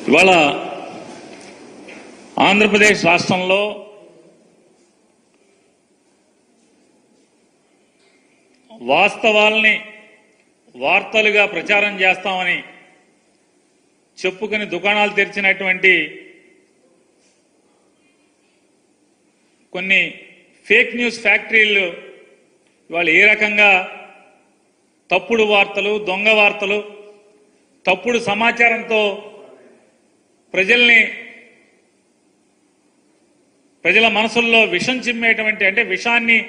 ఇవాళ ఆంధ్రప్రదేశ్ రాష్ట్రంలో వాస్తవాల్ని వార్తలుగా ప్రచారం చేస్తామని చెప్పుకుని దుకాణాలు తెరిచినటువంటి కొన్ని ఫేక్ న్యూస్ ఫ్యాక్టరీలు ఇవాళ ఏ రకంగా తప్పుడు వార్తలు, దొంగ వార్తలు, తప్పుడు సమాచారంతో ప్రజల మనసుల్లో విషం చిమ్మేటువంటి, అంటే విషాన్ని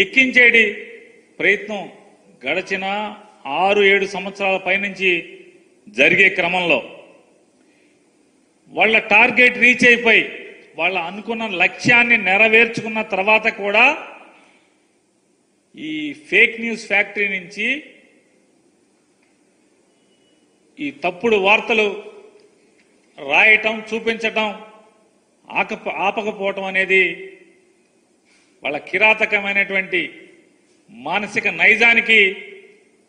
ఎక్కించేటి ప్రయత్నం గడిచిన 6-7 సంవత్సరాల పైనుంచి జరిగే క్రమంలో వాళ్ళ టార్గెట్ రీచ్ అయిపోయి వాళ్ళ అనుకున్న లక్ష్యాన్ని నెరవేర్చుకున్న తర్వాత కూడా ఈ ఫేక్ న్యూస్ ఫ్యాక్టరీ నుంచి ఈ తప్పుడు వార్తలు రాయటం, చూపించటం ఆపకపోవటం అనేది వాళ్ళ కిరాతకమైనటువంటి మానసిక నైజానికి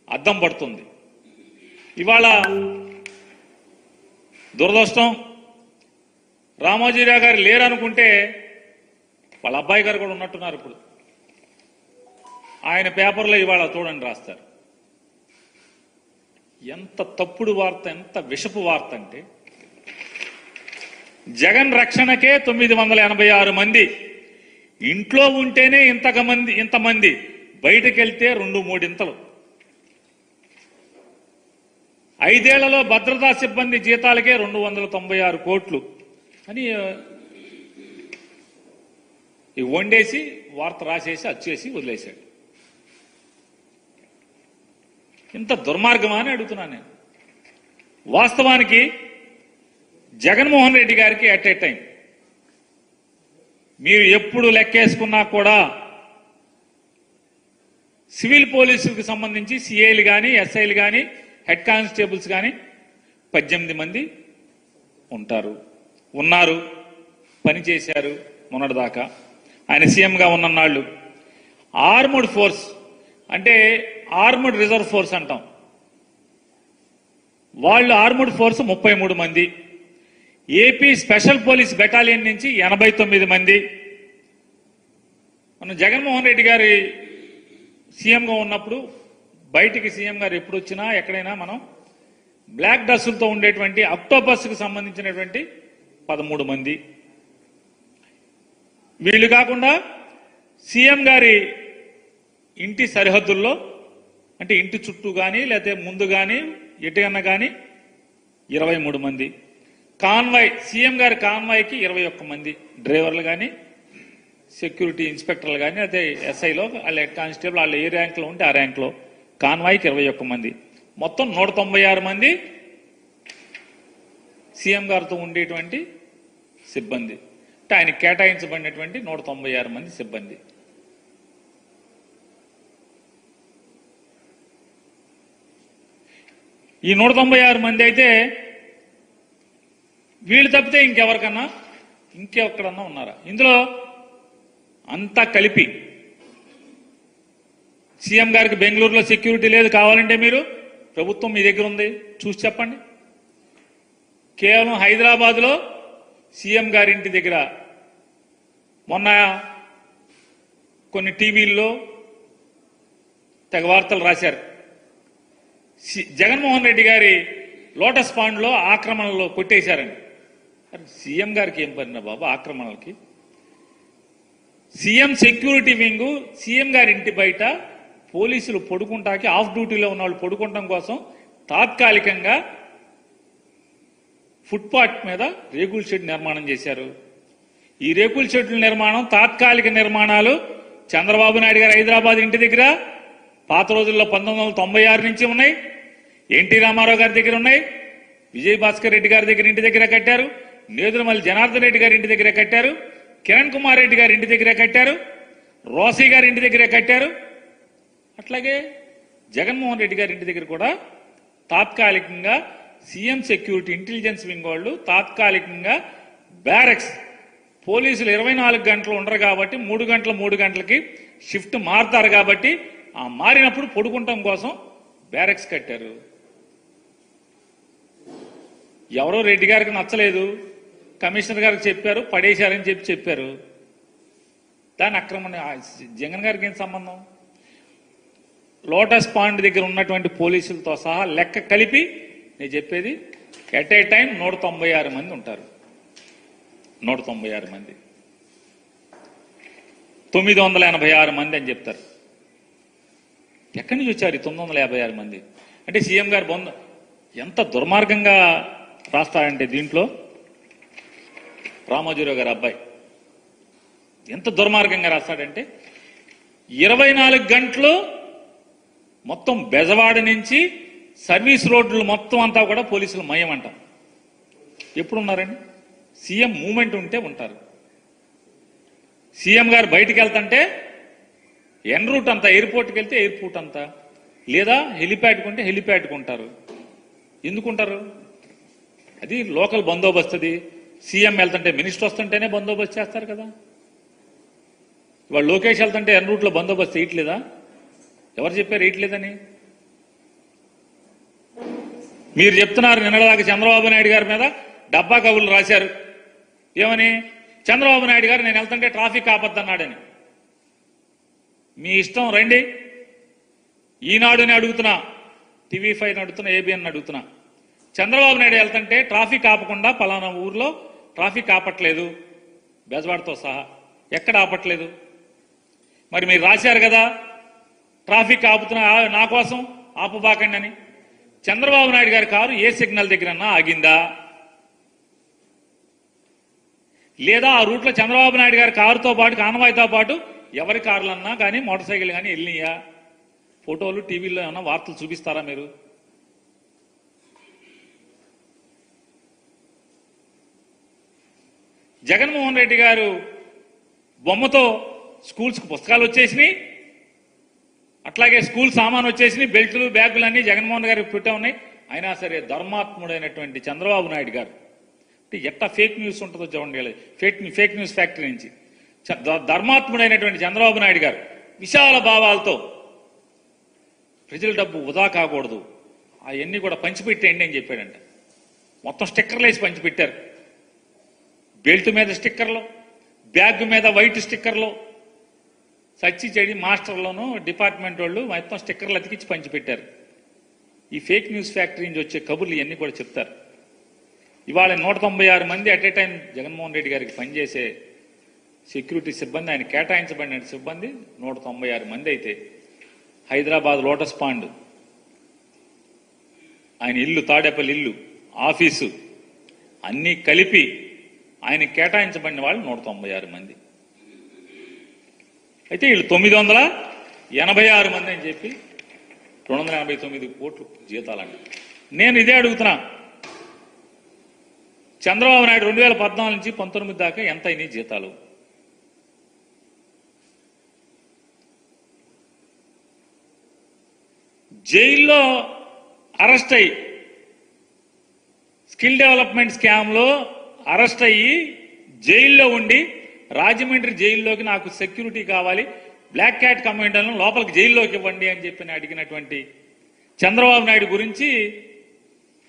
అద్దం పడుతుంది. ఇవాళ దురదృష్టం, రామోజీరావు గారు లేరనుకుంటే వాళ్ళ అబ్బాయి గారు కూడా ఉన్నట్టున్నారు. ఇప్పుడు ఆయన పేపర్లో ఇవాళ చూడండి రాస్తారు. ఎంత తప్పుడు వార్త, ఎంత విషపు వార్త అంటే జగన్ రక్షణకే 986 మంది, ఇంట్లో ఉంటేనే ఇంతమంది, బయటకు వెళ్తే 2-3 ఇంతలు. 5 ఏళ్లలో భద్రతా సిబ్బంది జీతాలకే 296 కోట్లు అని వండేసి వార్త రాసేసి అచ్చేసి వదిలేశాడు. ఇంత దుర్మార్గమా అని అడుగుతున్నాను నేను. వాస్తవానికి జగన్మోహన్ రెడ్డి గారికి అట్ ఏ టైం మీరు ఎప్పుడు లెక్కేసుకున్నా కూడా సివిల్ పోలీసులకు సంబంధించి సిఐలు కానీ, ఎస్ఐలు కానీ, హెడ్ కానిస్టేబుల్స్ కానీ 18 మంది ఉన్నారు, పనిచేశారు మొన్నటిదాకా ఆయన సీఎంగా ఉన్ననాళ్ళు. ఆర్మడ్ ఫోర్స్ అంటే ఆర్మడ్ రిజర్వ్ ఫోర్స్ అంటాం, వాళ్ళు ఆర్మడ్ ఫోర్స్ 33 మంది, ఏపీ స్పెషల్ పోలీస్ బెటాలియన్ నుంచి 89 మంది. మన జగన్మోహన్ రెడ్డి గారి సీఎంగా ఉన్నప్పుడు బయటికి సీఎం గారు ఎప్పుడు వచ్చినా ఎక్కడైనా మనం బ్లాక్ డ్రెస్సులతో ఉండేటువంటి అక్టోపస్కి సంబంధించినటువంటి 13 మంది. వీళ్ళు కాకుండా సీఎం గారి ఇంటి సరిహద్దుల్లో, అంటే ఇంటి చుట్టూ కానీ లేకపోతే ముందు కానీ ఎటుకన్నా కానీ 23 మంది. కాన్వాయ్, సీఎం గారి కాన్వాయ్కి 21 మంది డ్రైవర్లు కానీ, సెక్యూరిటీ ఇన్స్పెక్టర్లు కానీ, అదే ఎస్ఐలో వాళ్ళ హెడ్ కానిస్టేబుల్ వాళ్ళు ఏ ర్యాంక్లో ఉంటే ఆ ర్యాంక్లో కాన్వాయ్కి 21 మంది. మొత్తం 196 మంది సీఎం గారితో ఉండేటువంటి సిబ్బంది, అంటే ఆయన కేటాయించబడినటువంటి 196 మంది సిబ్బంది. ఈ 196 మంది అయితే వీళ్ళు తప్పితే ఇంకెక్కడన్నా ఉన్నారా? ఇందులో అంతా కలిపి సీఎం గారికి బెంగళూరులో సెక్యూరిటీ లేదు, కావాలంటే మీరు ప్రభుత్వం మీ దగ్గర ఉంది చూసి చెప్పండి. కేవలం హైదరాబాద్లో సీఎం గారి ఇంటి దగ్గర మొన్న కొన్ని టీవీల్లో తెగ వార్తలు రాశారు. జగన్మోహన్ రెడ్డి గారి లోటస్ పాండ్లో ఆక్రమణలో కొట్టేశారని. సీఎం గారికి ఏం పడినా బాబు ఆక్రమణలకి? సీఎం సెక్యూరిటీ వింగ్ సీఎం గారి ఇంటి బయట పోలీసులు పడుకుంటాకి, ఆఫ్ డ్యూటీలో ఉన్న వాళ్ళు పడుకుంటాం కోసం తాత్కాలికంగా ఫుట్పాత్ మీద రేకుల షెడ్ నిర్మాణం చేశారు. ఈ రేకుల షెడ్ల నిర్మాణం, తాత్కాలిక నిర్మాణాలు చంద్రబాబు నాయుడు గారు హైదరాబాద్ ఇంటి దగ్గర పాత రోజుల్లో 1996 నుంచి ఉన్నాయి, ఎన్టీ రామారావు గారి దగ్గర ఉన్నాయి, విజయభాస్కర్ రెడ్డి గారి దగ్గర ఇంటి దగ్గర కట్టారు, నేదురుమల్లి జనార్దన్ రెడ్డి గారి ఇంటి దగ్గర కట్టారు, కిరణ్ కుమార్ రెడ్డి గారి ఇంటి దగ్గర కట్టారు, రోసీ గారి ఇంటి దగ్గర కట్టారు. అట్లాగే జగన్మోహన్ రెడ్డి గారి ఇంటి దగ్గర కూడా తాత్కాలికంగా సీఎం సెక్యూరిటీ ఇంటెలిజెన్స్ వింగ్ వాళ్ళు తాత్కాలికంగా బ్యారక్స్ పోలీసులు 24 గంటలు ఉండరు కాబట్టి 3 గంటలకి షిఫ్ట్ మారుతారు కాబట్టి ఆ మారినప్పుడు పడుకుంటాం కోసం బ్యారెక్స్ కట్టారు. ఎవరో రెడ్డి గారికి నచ్చలేదు, కమిషనర్ గారికి చెప్పారు, పడేశారని చెప్పారు. దాని అక్రమణ జగన్ గారికి ఏం సంబంధం? లోటస్ పాండ్ దగ్గర ఉన్నటువంటి పోలీసులతో సహా లెక్క కలిపి నేను చెప్పేది ఎట్ ఏ టైం 196 మంది ఉంటారు. 196 మంది, 986 మంది అని చెప్తారు. ఎక్కడి నుంచి వచ్చారు 956 మంది? అంటే సీఎం గారు ఎంత దుర్మార్గంగా రాస్తారంటే దీంట్లో రామోజీరావు గారు అబ్బాయి ఎంత దుర్మార్గంగా రాస్తాడంటే 24 గంటలు మొత్తం బెజవాడ నుంచి సర్వీస్ రోడ్లు మొత్తం అంతా కూడా పోలీసులు మయం అంటాం. ఎప్పుడు ఉన్నారండి? సీఎం మూమెంట్ ఉంటే ఉంటారు. సీఎం గారు బయటికి వెళ్తుంటే ఎన్ రూట్ అంతా, ఎయిర్పోర్ట్కి వెళ్తే ఎయిర్పోర్ట్ అంతా, లేదా హెలిప్యాడ్కి ఉంటే హెలిప్యాడ్కి ఉంటారు. ఎందుకుంటారు? అది లోకల్ బందోబస్తుది. సీఎం వెళ్తుంటే, మినిస్టర్ వస్తుంటేనే బందోబస్తు చేస్తారు కదా. ఇవాళ లోకేష్ వెళ్తుంటే ఎన్ రూట్లో బందోబస్తు వేయట్లేదా? ఎవరు చెప్పారు వేయట్లేదని? మీరు చెప్తున్నారు నిన్నటిదాకా చంద్రబాబు నాయుడు గారి మీద డబ్బా కబుర్లు రాశారు. ఏమని? చంద్రబాబు నాయుడు గారు నేను వెళ్తుంటే ట్రాఫిక్ ఆపద్దన్నాడని. మీ ఇష్టం, రండి. ఈనాడుని అడుగుతున్నా, టీవీ5 అడుగుతున్నా, ఏబిఎన్ అడుగుతున్నా. చంద్రబాబు నాయుడు వెళ్తుంటే ట్రాఫిక్ ఆపకుండా పలానా ఊర్లో ట్రాఫిక్ ఆపట్లేదు, బెజవాడతో సహా ఎక్కడ ఆపట్లేదు. మరి మీరు రాశారు కదా ట్రాఫిక్ ఆపుతున్నా నా కోసం ఆపబాకండి అని. చంద్రబాబు నాయుడు గారి కారు ఏ సిగ్నల్ దగ్గరన్నా ఆగిందా? లేదా ఆ రూట్లో చంద్రబాబు నాయుడు గారి కారుతో పాటు, కాన్వాయ్తో పాటు ఎవరి కార్లన్నా కానీ మోటార్ సైకిల్ కానీ వెళ్ళినాయా? ఫోటోలు టీవీలో ఏమన్నా వార్తలు చూపిస్తారా మీరు? జగన్మోహన్ రెడ్డి గారు బొమ్మతో స్కూల్స్కి పుస్తకాలు వచ్చేసినాయి, అట్లాగే స్కూల్ సామాన్ వచ్చేసినాయి, బెల్టులు బ్యాగులు అన్నీ జగన్మోహన్ గారికి పెట్టే ఉన్నాయి. అయినా సరే ధర్మాత్ముడైనటువంటి చంద్రబాబు నాయుడు గారు ఎట్టా ఫేక్ న్యూస్ ఉంటుందో చూడండి. ఫేక్ న్యూస్ ఫ్యాక్టరీ నుంచి ధర్మాత్ముడైనటువంటి చంద్రబాబు నాయుడు గారు విశాల భావాలతో ప్రజల డబ్బు వృధా కాకూడదు, అవన్నీ కూడా పంచిపెట్టేయండి అని చెప్పాడంట. మొత్తం స్టిక్కర్లు వేసి పంచిపెట్టారు. బెల్ట్ మీద స్టిక్కర్లు, బ్యాగ్ మీద వైట్ స్టిక్కర్లు, సచ్చి చెడి మాస్టర్లోనూ డిపార్ట్మెంట్ వాళ్ళు మొత్తం స్టిక్కర్లు అతికించి పంచిపెట్టారు. ఈ ఫేక్ న్యూస్ ఫ్యాక్టరీ నుంచి వచ్చే కబుర్లు ఇవన్నీ కూడా చెప్తారు. ఇవాళ 196 మంది at a time Jaganmohan Reddy గారికి పనిచేసే సెక్యూరిటీ సిబ్బంది, ఆయన కేటాయించబడిన సిబ్బంది 196 మంది అయితే, హైదరాబాద్ లోటస్ పాండ్, ఆయన ఇల్లు, తాడేపల్లి ఇల్లు, ఆఫీసు అన్నీ కలిపి ఆయన కేటాయించబడిన వాళ్ళు 196 మంది. అయితే వీళ్ళు 986 మంది అని చెప్పి 289 కోట్లు జీతాలండి. నేను ఇదే అడుగుతున్నా, చంద్రబాబు నాయుడు 2014 నుంచి 19 దాకా ఎంత అయినాయి జీతాలు? జైల్లో అరెస్ట్ అయ్యి, స్కిల్ డెవలప్మెంట్ స్కామ్లో అరెస్ట్ అయ్యి జైల్లో ఉండి, రాజమండ్రి జైల్లోకి నాకు సెక్యూరిటీ కావాలి, బ్లాక్ క్యాట్ కమాండర్లను లోపలికి జైల్లోకి ఇవ్వండి అని చెప్పి అడిగినటువంటి చంద్రబాబు నాయుడు గురించి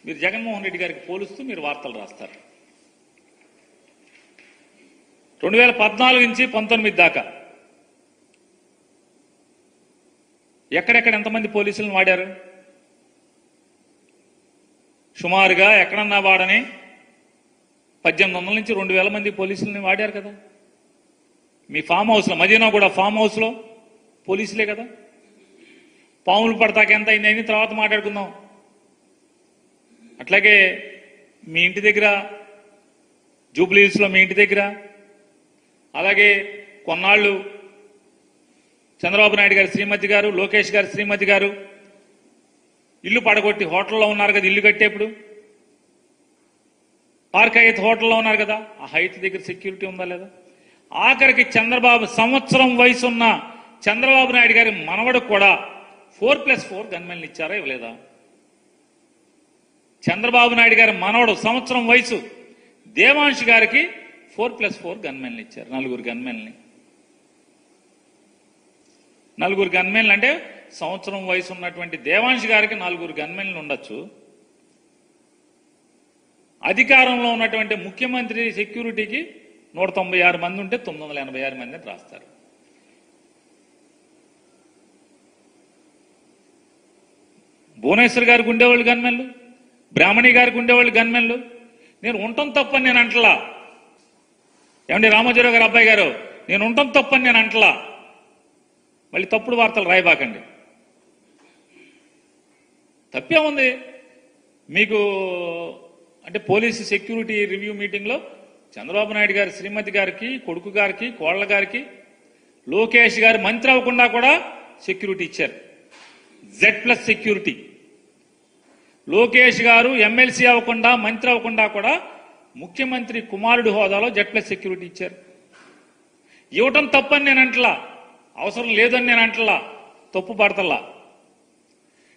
మీరు జగన్మోహన్ రెడ్డి గారికి పోలుస్తూ మీరు వార్తలు రాస్తారు. 2014 నుంచి 19 దాకా ఎక్కడెక్కడ ఎంతమంది పోలీసులను వాడారు? సుమారుగా ఎక్కడన్నా వాడని 1800 నుంచి 2000 మంది పోలీసులని వాడారు కదా. మీ ఫామ్ హౌస్లో, మదీనా కూడా ఫామ్ హౌస్లో పోలీసులే కదా. పాములు పడతాక ఎంత అయింది అని తర్వాత మాట్లాడుకుందాం. అట్లాగే మీ ఇంటి దగ్గర, జూబ్లీహిల్స్లో మీ ఇంటి దగ్గర, అలాగే కొన్నాళ్ళు చంద్రబాబు నాయుడు గారి శ్రీమతి గారు, లోకేష్ గారి శ్రీమతి గారు ఇల్లు పడగొట్టి హోటల్లో ఉన్నారు కదా. ఇల్లు కట్టేప్పుడు పార్క్ హైత్ హోటల్లో ఉన్నారు కదా, ఆ హైత్ దగ్గర సెక్యూరిటీ ఉందా లేదా? ఆఖరికి సంవత్సరం వయసున్న చంద్రబాబు నాయుడు గారి మనవడు కూడా 4+4 గన్మెన్లు ఇచ్చారా ఇవ్వలేదా? చంద్రబాబు నాయుడు గారి మనవడు సంవత్సరం వయసు దేవాంశ్ గారికి 4+4 గన్మెన్లు ఇచ్చారు. 4 గన్మెన్లని. 4 గన్మెన్లు అంటే సంవత్సరం వయసు ఉన్నటువంటి దేవాంశ్ గారికి 4 గన్మెన్లు ఉండొచ్చు. అధికారంలో ఉన్నటువంటి ముఖ్యమంత్రి సెక్యూరిటీకి 196 మంది ఉంటే 986 మందిని రాస్తారు. భువనేశ్వర్ గారికి ఉండేవాళ్ళు గన్మెన్లు, బ్రాహ్మణి గారికి ఉండేవాళ్ళు గన్మెన్లు. నేను ఉండటం తప్పని నేను అంటలా. ఏమండి రామోజీరావు గారు అబ్బాయి గారు, నేను ఉండటం తప్పని నేను అంటలా. మళ్ళీ తప్పుడు వార్తలు రాయబాకండి. తప్పే ఉంది మీకు అంటే పోలీసు సెక్యూరిటీ రివ్యూ మీటింగ్లో చంద్రబాబు నాయుడు గారి శ్రీమతి గారికి, కొడుకు గారికి, కోళ్ల గారికి, లోకేష్ గారు మంత్రి అవ్వకుండా కూడా సెక్యూరిటీ ఇచ్చారు. Z+ security. లోకేష్ గారు ఎమ్మెల్సీ అవ్వకుండా, మంత్రి అవ్వకుండా కూడా ముఖ్యమంత్రి కుమారుడు హోదాలో Z+ సెక్యూరిటీ ఇచ్చారు. ఇవ్వటం తప్పని నేను అంటలా, అవసరం లేదని నేను అంటలా, తప్పు పడతల్లా.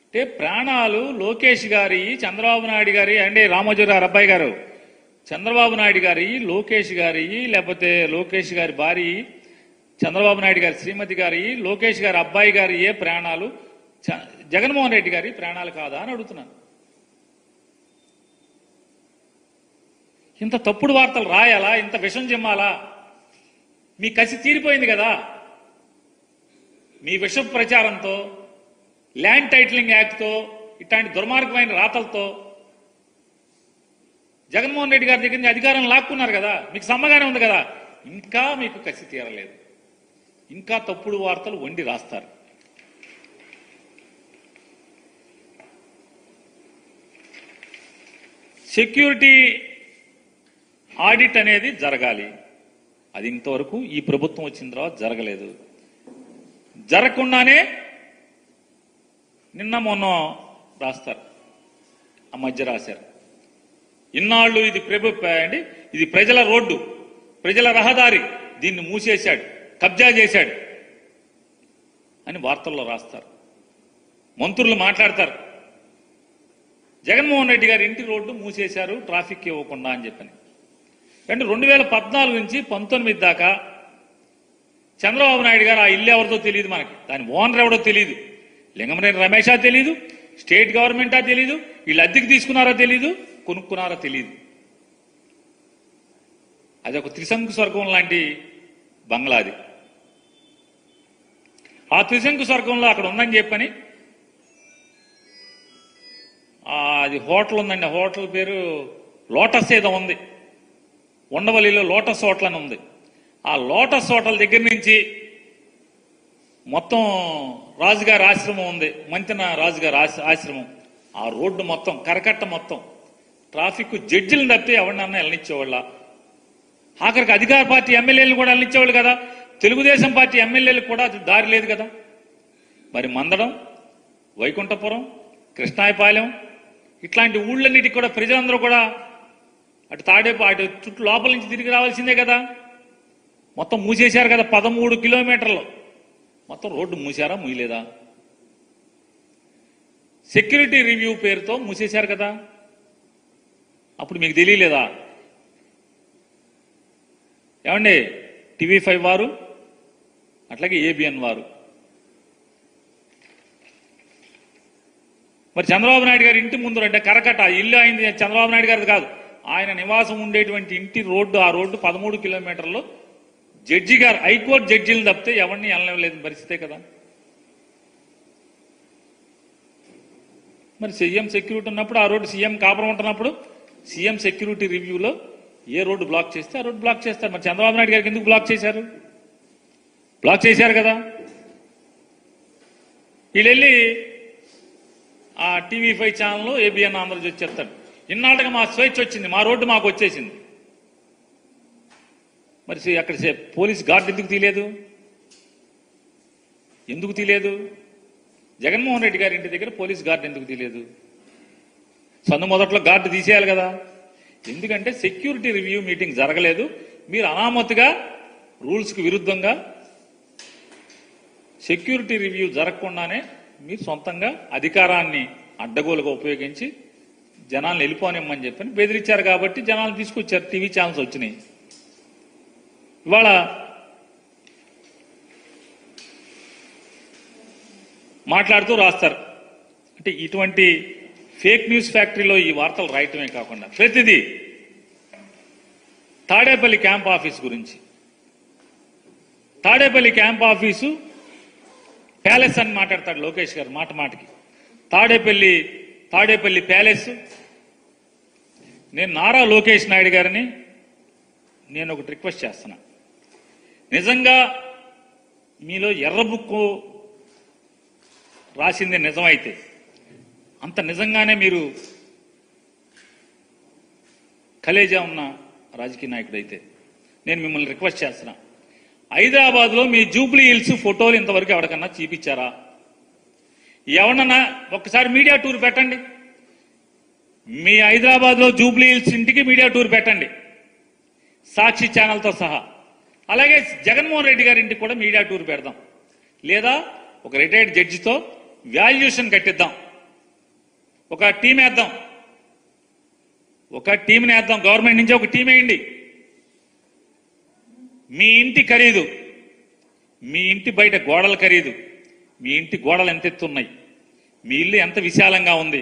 అంటే ప్రాణాలు లోకేష్ గారి, చంద్రబాబు నాయుడు గారి, అంటే రామోజీరావు గారు అబ్బాయి గారు, చంద్రబాబు నాయుడు గారి, లోకేష్ గారి, లేకపోతే లోకేష్ గారి భార్య, చంద్రబాబు నాయుడు గారి శ్రీమతి గారి, లోకేష్ గారి అబ్బాయి గారి ఏ ప్రాణాలు జగన్మోహన్ రెడ్డి గారి ప్రాణాలు కాదా అని అడుగుతున్నాను. ఇంత తప్పుడు వార్తలు రాయాలా? ఇంత విషం చిమ్మాలా? మీ కసి తీరిపోయింది కదా. మీ విష ప్రచారంతో, ల్యాండ్ టైటిలింగ్ యాక్ట్తో, ఇట్లాంటి దుర్మార్గమైన రాతలతో జగన్మోహన్ రెడ్డి గారి దగ్గర నుంచి అధికారం లాక్కున్నారు కదా. మీకు సమ్మగానే ఉంది కదా. ఇంకా మీకు కసి తీరలేదు. ఇంకా తప్పుడు వార్తలు వండి రాస్తారు. సెక్యూరిటీ ఆడిట్ అనేది జరగాలి. అది ఇంతవరకు ఈ ప్రభుత్వం వచ్చిన తర్వాత జరగలేదు. జరగకుండానే నిన్న మొన్న రాస్తారు, ఆ మధ్య రాశారు. ఇన్నాళ్ళు ఇది ప్రజల రోడ్డు, ప్రజల రహదారి, దీన్ని మూసేశాడు, కబ్జా చేశాడు అని వార్తల్లో రాస్తారు. మంత్రులు మాట్లాడతారు, జగన్మోహన్ రెడ్డి గారి ఇంటి రోడ్డు మూసేశారు ట్రాఫిక్ ఇవ్వకుండా అని చెప్పని. అంటే 2014 నుంచి 19 దాకా చంద్రబాబు నాయుడు గారు ఆ ఇల్లు ఎవరితో తెలియదు, మనకి దాని ఓనర్ ఎవడో తెలియదు, లింగమనేని రమేషా తెలీదు, స్టేట్ గవర్నమెంటా తెలీదు, వీళ్ళు అద్దెకి తీసుకున్నారో తెలీదు, కొనుక్కున్నారో తెలీదు. అది ఒక త్రిశంకు స్వర్గం లాంటి బంగ్లాది. ఆ త్రిశంకు స్వర్గంలో అక్కడ ఉందని చెప్పని అది హోటల్ ఉందండి. ఆ హోటల్ పేరు లోటస్ ఏదో ఉంది, ఉండవల్లిలో లోటస్ హోటల్ అని ఉంది. ఆ లోటస్ హోటల్ దగ్గర నుంచి మొత్తం రాజుగారి ఆశ్రమం ఉంది, మంతెన రాజుగారి ఆశ్రమం, ఆ రోడ్డు మొత్తం కరకట్ట మొత్తం ట్రాఫిక్ జడ్జిలను తప్పితే ఎవరినన్నా వెళ్ళనిచ్చేవాళ్ళ. ఆఖరికి అధికార పార్టీ ఎమ్మెల్యేలు కూడా వెళ్ళనిచ్చేవాళ్ళు కదా. తెలుగుదేశం పార్టీ ఎమ్మెల్యేలకు కూడా దారి లేదు కదా. మరి మందడం, వైకుంఠపురం, కృష్ణాయపాలెం ఇట్లాంటి ఊళ్ళన్నిటికి కూడా ప్రజలందరూ కూడా అటు అటు చుట్టూ లోపల నుంచి తిరిగి రావాల్సిందే కదా. మొత్తం మూసేశారు కదా. 13 కిలోమీటర్లు మొత్తం రోడ్డు మూసారా, మూయలేదా? సెక్యూరిటీ రివ్యూ పేరుతో మూసేశారు కదా. అప్పుడు మీకు తెలియలేదా? ఏమండి TV5 వారు, అట్లాగే ABN వారు. మరి చంద్రబాబు నాయుడు గారి ఇంటి ముందు అంటే కరకట్ట ఇల్లు అయింది చంద్రబాబు నాయుడు గారిది కాదు, ఆయన నివాసం ఉండేటువంటి ఇంటి రోడ్డు, ఆ రోడ్డు 13 కిలోమీటర్లు జడ్జి గారు, హైకోర్టు జడ్జీలు తప్పితే ఎవరిని వెళ్ళలేదు పరిస్థితే కదా. మరి సీఎం సెక్యూరిటీ ఉన్నప్పుడు, ఆ రోడ్డు సీఎం కాపురం ఉంటున్నప్పుడు సీఎం సెక్యూరిటీ రివ్యూలో ఏ రోడ్డు బ్లాక్ చేస్తే ఆ రోడ్డు బ్లాక్ చేస్తారు. మరి చంద్రబాబు నాయుడు గారికి ఎందుకు బ్లాక్ చేశారు? బ్లాక్ చేశారు కదా. వీళ్ళు వెళ్ళి ఆ TV5 ఛానల్లో ABN ఆంధ్రజ్యోతి వచ్చేస్తాడు, ఇన్నాళ్ళకి మా స్వేచ్ఛ వచ్చింది, మా రోడ్డు మాకు వచ్చేసింది. మరి అక్కడ పోలీస్ గార్డు ఎందుకు తీయలేదు? ఎందుకు తీయలేదు? జగన్మోహన్ రెడ్డి గారి ఇంటి దగ్గర పోలీస్ గార్డు ఎందుకు తీయలేదు? సందు మొదట్లో గార్డు తీసేయాలి కదా. ఎందుకంటే సెక్యూరిటీ రివ్యూ మీటింగ్ జరగలేదు. మీరు అనామతిగా రూల్స్కి విరుద్ధంగా సెక్యూరిటీ రివ్యూ జరగకుండానే మీరు సొంతంగా అధికారాన్ని అడ్డగోలుగా ఉపయోగించి జనాలను వెళ్ళిపోనిమ్మని చెప్పని బెదిరించారు. కాబట్టి జనాలు తీసుకొచ్చారు, టీవీ ఛానల్స్ వచ్చినాయి. ఇవాళ మాట్లాడుతూ రాస్తారు. అంటే ఇటువంటి ఫేక్ న్యూస్ ఫ్యాక్టరీలో ఈ వార్తలు రాయటమే కాకుండా ప్రతిదీ తాడేపల్లి క్యాంప్ ఆఫీస్ గురించి, తాడేపల్లి క్యాంప్ ఆఫీసు ప్యాలెస్ అని మాట్లాడతాడు లోకేష్ గారు మాటకి. తాడేపల్లి ప్యాలెస్. నేను నారా లోకేష్ నాయుడు గారిని నేను ఒకటి రిక్వెస్ట్ చేస్తున్నా. నిజంగా మీలో ఎర్ర బుక్కు రాసింది నిజమైతే, అంత నిజంగానే మీరు కలేజా ఉన్న రాజకీయ నాయకుడైతే నేను మిమ్మల్ని రిక్వెస్ట్ చేస్తున్నా. హైదరాబాద్లో మీ జూబ్లీ హిల్స్ ఫోటోలు ఇంతవరకు ఎవరికన్నా చూపించారా? ఎవరన్నా ఒక్కసారి మీడియా టూర్ పెట్టండి. మీ హైదరాబాద్లో జూబ్లీ హిల్స్ ఇంటికి మీడియా టూర్ పెట్టండి, సాక్షి ఛానల్తో సహా. అలాగే జగన్మోహన్ రెడ్డి గారి ఇంటికి కూడా మీడియా టూర్ పెడదాం. లేదా ఒక రిటైర్డ్ జడ్జితో వాల్యుయేషన్ కట్టిద్దాం, ఒక టీం వేద్దాం, ఒక టీంని వేద్దాం. గవర్నమెంట్ నుంచి ఒక టీం వేయండి. మీ ఇంటి ఖరీదు, మీ ఇంటి బయట గోడల ఖరీదు, మీ ఇంటి గోడలు ఎంత ఎత్తున్నాయి, మీ ఇల్లు ఎంత విశాలంగా ఉంది,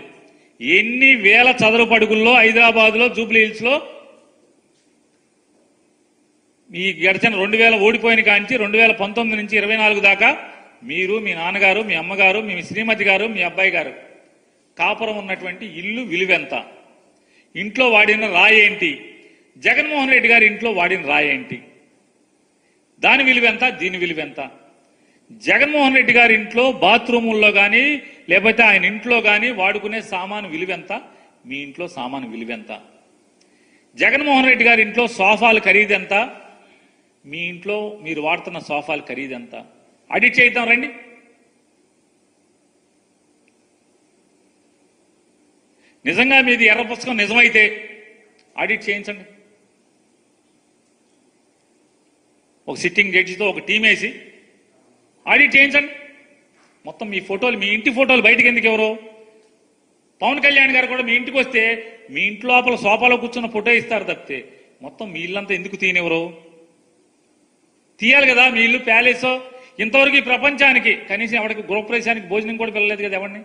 ఎన్ని వేల చదరపు అడుగుల్లో హైదరాబాద్లో జూబ్లీ హిల్స్లో ఈ గడిచిన 2000 ఓడిపోయిన కాంచి 2019 నుంచి 24 దాకా మీరు, మీ నాన్నగారు, మీ అమ్మగారు, మీ శ్రీమతి గారు, మీ అబ్బాయి గారు కాపురం ఉన్నటువంటి ఇల్లు విలువెంత, ఇంట్లో వాడిన రాయేంటి, జగన్మోహన్ రెడ్డి గారి ఇంట్లో వాడిన రాయేంటి, దాని విలువెంత, దీని విలువెంత, జగన్మోహన్ రెడ్డి గారి ఇంట్లో బాత్రూముల్లో కానీ లేకపోతే ఆయన ఇంట్లో కానీ వాడుకునే సామాను విలువెంత, మీ ఇంట్లో సామాను విలువెంత, జగన్మోహన్ రెడ్డి గారి ఇంట్లో సోఫాలు ఖరీదెంత, మీ ఇంట్లో మీరు వాడుతున్న సోఫాలు ఖరీదెంత, ఆడిట్ చేద్దాం రండి. నిజంగా మీది ఎర్ర పుస్తకం నిజమైతే ఆడిట్ చేయించండి. ఒక సిట్టింగ్ జడ్జితో ఒక టీం వేసి ఆడిట్ చేయించండి. మొత్తం మీ ఫోటోలు, మీ ఇంటి ఫోటోలు బయటకు ఎందుకు ఎవరు? పవన్ కళ్యాణ్ గారు కూడా మీ ఇంటికి వస్తే మీ ఇంటి లోపల సోఫాలో కూర్చున్న ఫోటో ఇస్తారు తప్పితే మొత్తం మీ ఇల్లంతా ఎందుకు తీయనివ్వరు? తీయాలి కదా. మీ ఇల్లు ప్యాలెస్. ఇంతవరకు ఈ ప్రపంచానికి కనీసం ఎవరికి గృహప్రవేశానికి భోజనం కూడా పిల్లలేదు కదా ఎవరిని.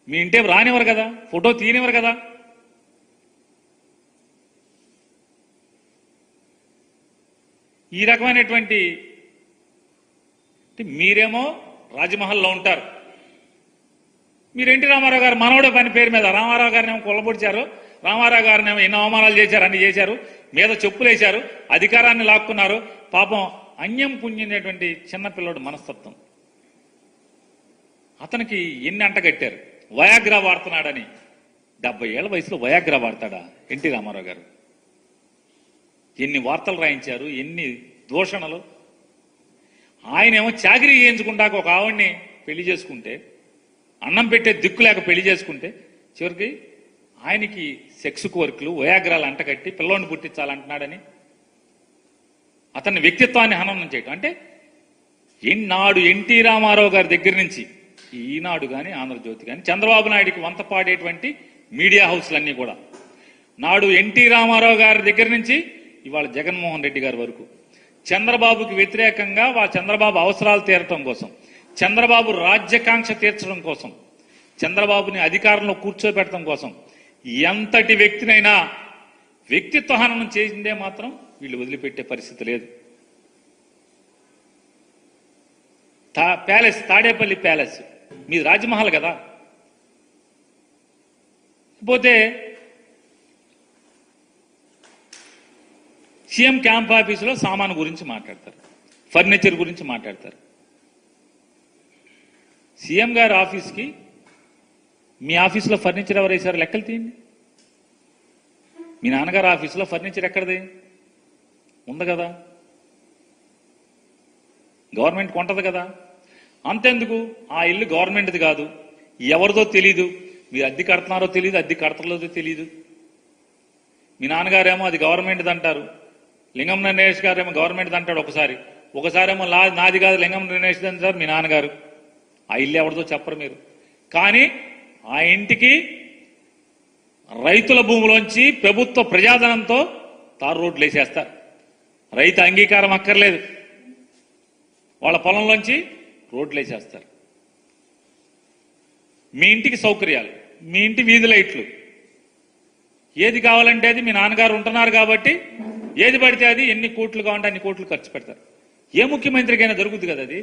మీ ఇంటే రానివ్వరు కదా, ఫోటో తీయనివ్వరు కదా. ఈ రకమైనటువంటి మీరేమో రాజమహల్లో ఉంటారు. మీరు ఎన్టీ రామారావు గారు మనవడే పని పేరు మీద రామారావు గారిని ఏమో కొల్లబొడిచారు, రామారావు గారిని ఏమో ఎన్నో అవమానాలు చేశారు, అన్ని చేశారు, మీద చెప్పులేశారు, అధికారాన్ని లాక్కున్నారు. పాపం అన్యం పుణ్యమైనటువంటి చిన్నపిల్లడు మనస్తత్వం. అతనికి ఎన్ని అంటగట్టారు, వయాగ్రా వాడుతున్నాడని. 70 ఏళ్ల వయసులో వయాగ్రా వాడతాడా ఎన్టీ రామారావు గారు? ఎన్ని వార్తలు రాయించారు, ఎన్ని దూషణలు. ఆయనేమో చాకరీ చేయించుకుంటాక ఒక ఆవిడ్ని పెళ్లి చేసుకుంటే, అన్నం పెట్టే దిక్కు లేక పెళ్లి చేసుకుంటే చివరికి ఆయనకి సెక్స్ కోరికలు, వయాగ్రాలు అంటగట్టి పిల్లోని పుట్టించాలంటున్నాడని అతని వ్యక్తిత్వాన్ని హననం చేయటం. అంటే నాడు ఎన్టీ రామారావు గారి దగ్గర నుంచి ఈనాడు కానీ, ఆంధ్రజ్యోతి కానీ, చంద్రబాబు నాయుడికి వంత పాడేటువంటి మీడియా హౌస్లన్నీ కూడా నాడు ఎన్టీ రామారావు గారి దగ్గర నుంచి ఇవాళ జగన్మోహన్ రెడ్డి గారి వరకు చంద్రబాబుకి వ్యతిరేకంగా చంద్రబాబు అవసరాలు తీరటం కోసం, చంద్రబాబు రాజ్యాకాంక్ష తీర్చడం కోసం, చంద్రబాబుని అధికారంలో కూర్చోబెట్టడం కోసం ఎంతటి వ్యక్తినైనా వ్యక్తిత్వ హననం చేసిందే మాత్రం వీళ్ళు వదిలిపెట్టే పరిస్థితి లేదు. ప్యాలెస్, తాడేపల్లి ప్యాలెస్ మీది రాజమహల్ కదా. పోతే సీఎం క్యాంప్ ఆఫీసులో సామాను గురించి మాట్లాడతారు, ఫర్నిచర్ గురించి మాట్లాడతారు. సీఎం గారి ఆఫీస్కి మీ ఆఫీసులో ఫర్నిచర్ ఎవరు వేశారు? లెక్కలు తీయండి. మీ నాన్నగారు ఆఫీసులో ఫర్నిచర్ ఎక్కడది? ఉంది కదా, గవర్నమెంట్ కొంటది కదా. అంతెందుకు, ఆ ఇల్లు గవర్నమెంట్ది కాదు, ఎవరిదో తెలీదు. మీరు అద్దె కడుతున్నారో తెలియదు, అద్దె కడతలేదో తెలియదు. మీ నాన్నగారేమో అది గవర్నమెంట్ది అంటారు, లింగం నరేష్ గారేమో గవర్నమెంట్ది అంటాడు ఒకసారేమో నాది కాదు లింగం నరేష్ అంటారు మీ నాన్నగారు. ఆ ఇల్లు ఎవరిదో చెప్పరు మీరు. కానీ ఆ ఇంటికి రైతుల భూములోంచి ప్రభుత్వ ప్రజాధనంతో తారు రోడ్లు వేసేస్తారు. రైతు అంగీకారం అక్కర్లేదు, వాళ్ళ పొలంలోంచి రోడ్లు వేసేస్తారు. మీ ఇంటికి సౌకర్యాలు, మీ ఇంటి వీధి లైట్లు, ఏది కావాలంటే అది మీ నాన్నగారు ఉంటున్నారు కాబట్టి ఏది పడితే అది ఎన్ని కోట్లు కావాలంటే అన్ని కోట్లు ఖర్చు పెడతారు. ఏ ముఖ్యమంత్రికైనా దొరుకుతుంది కదా అది.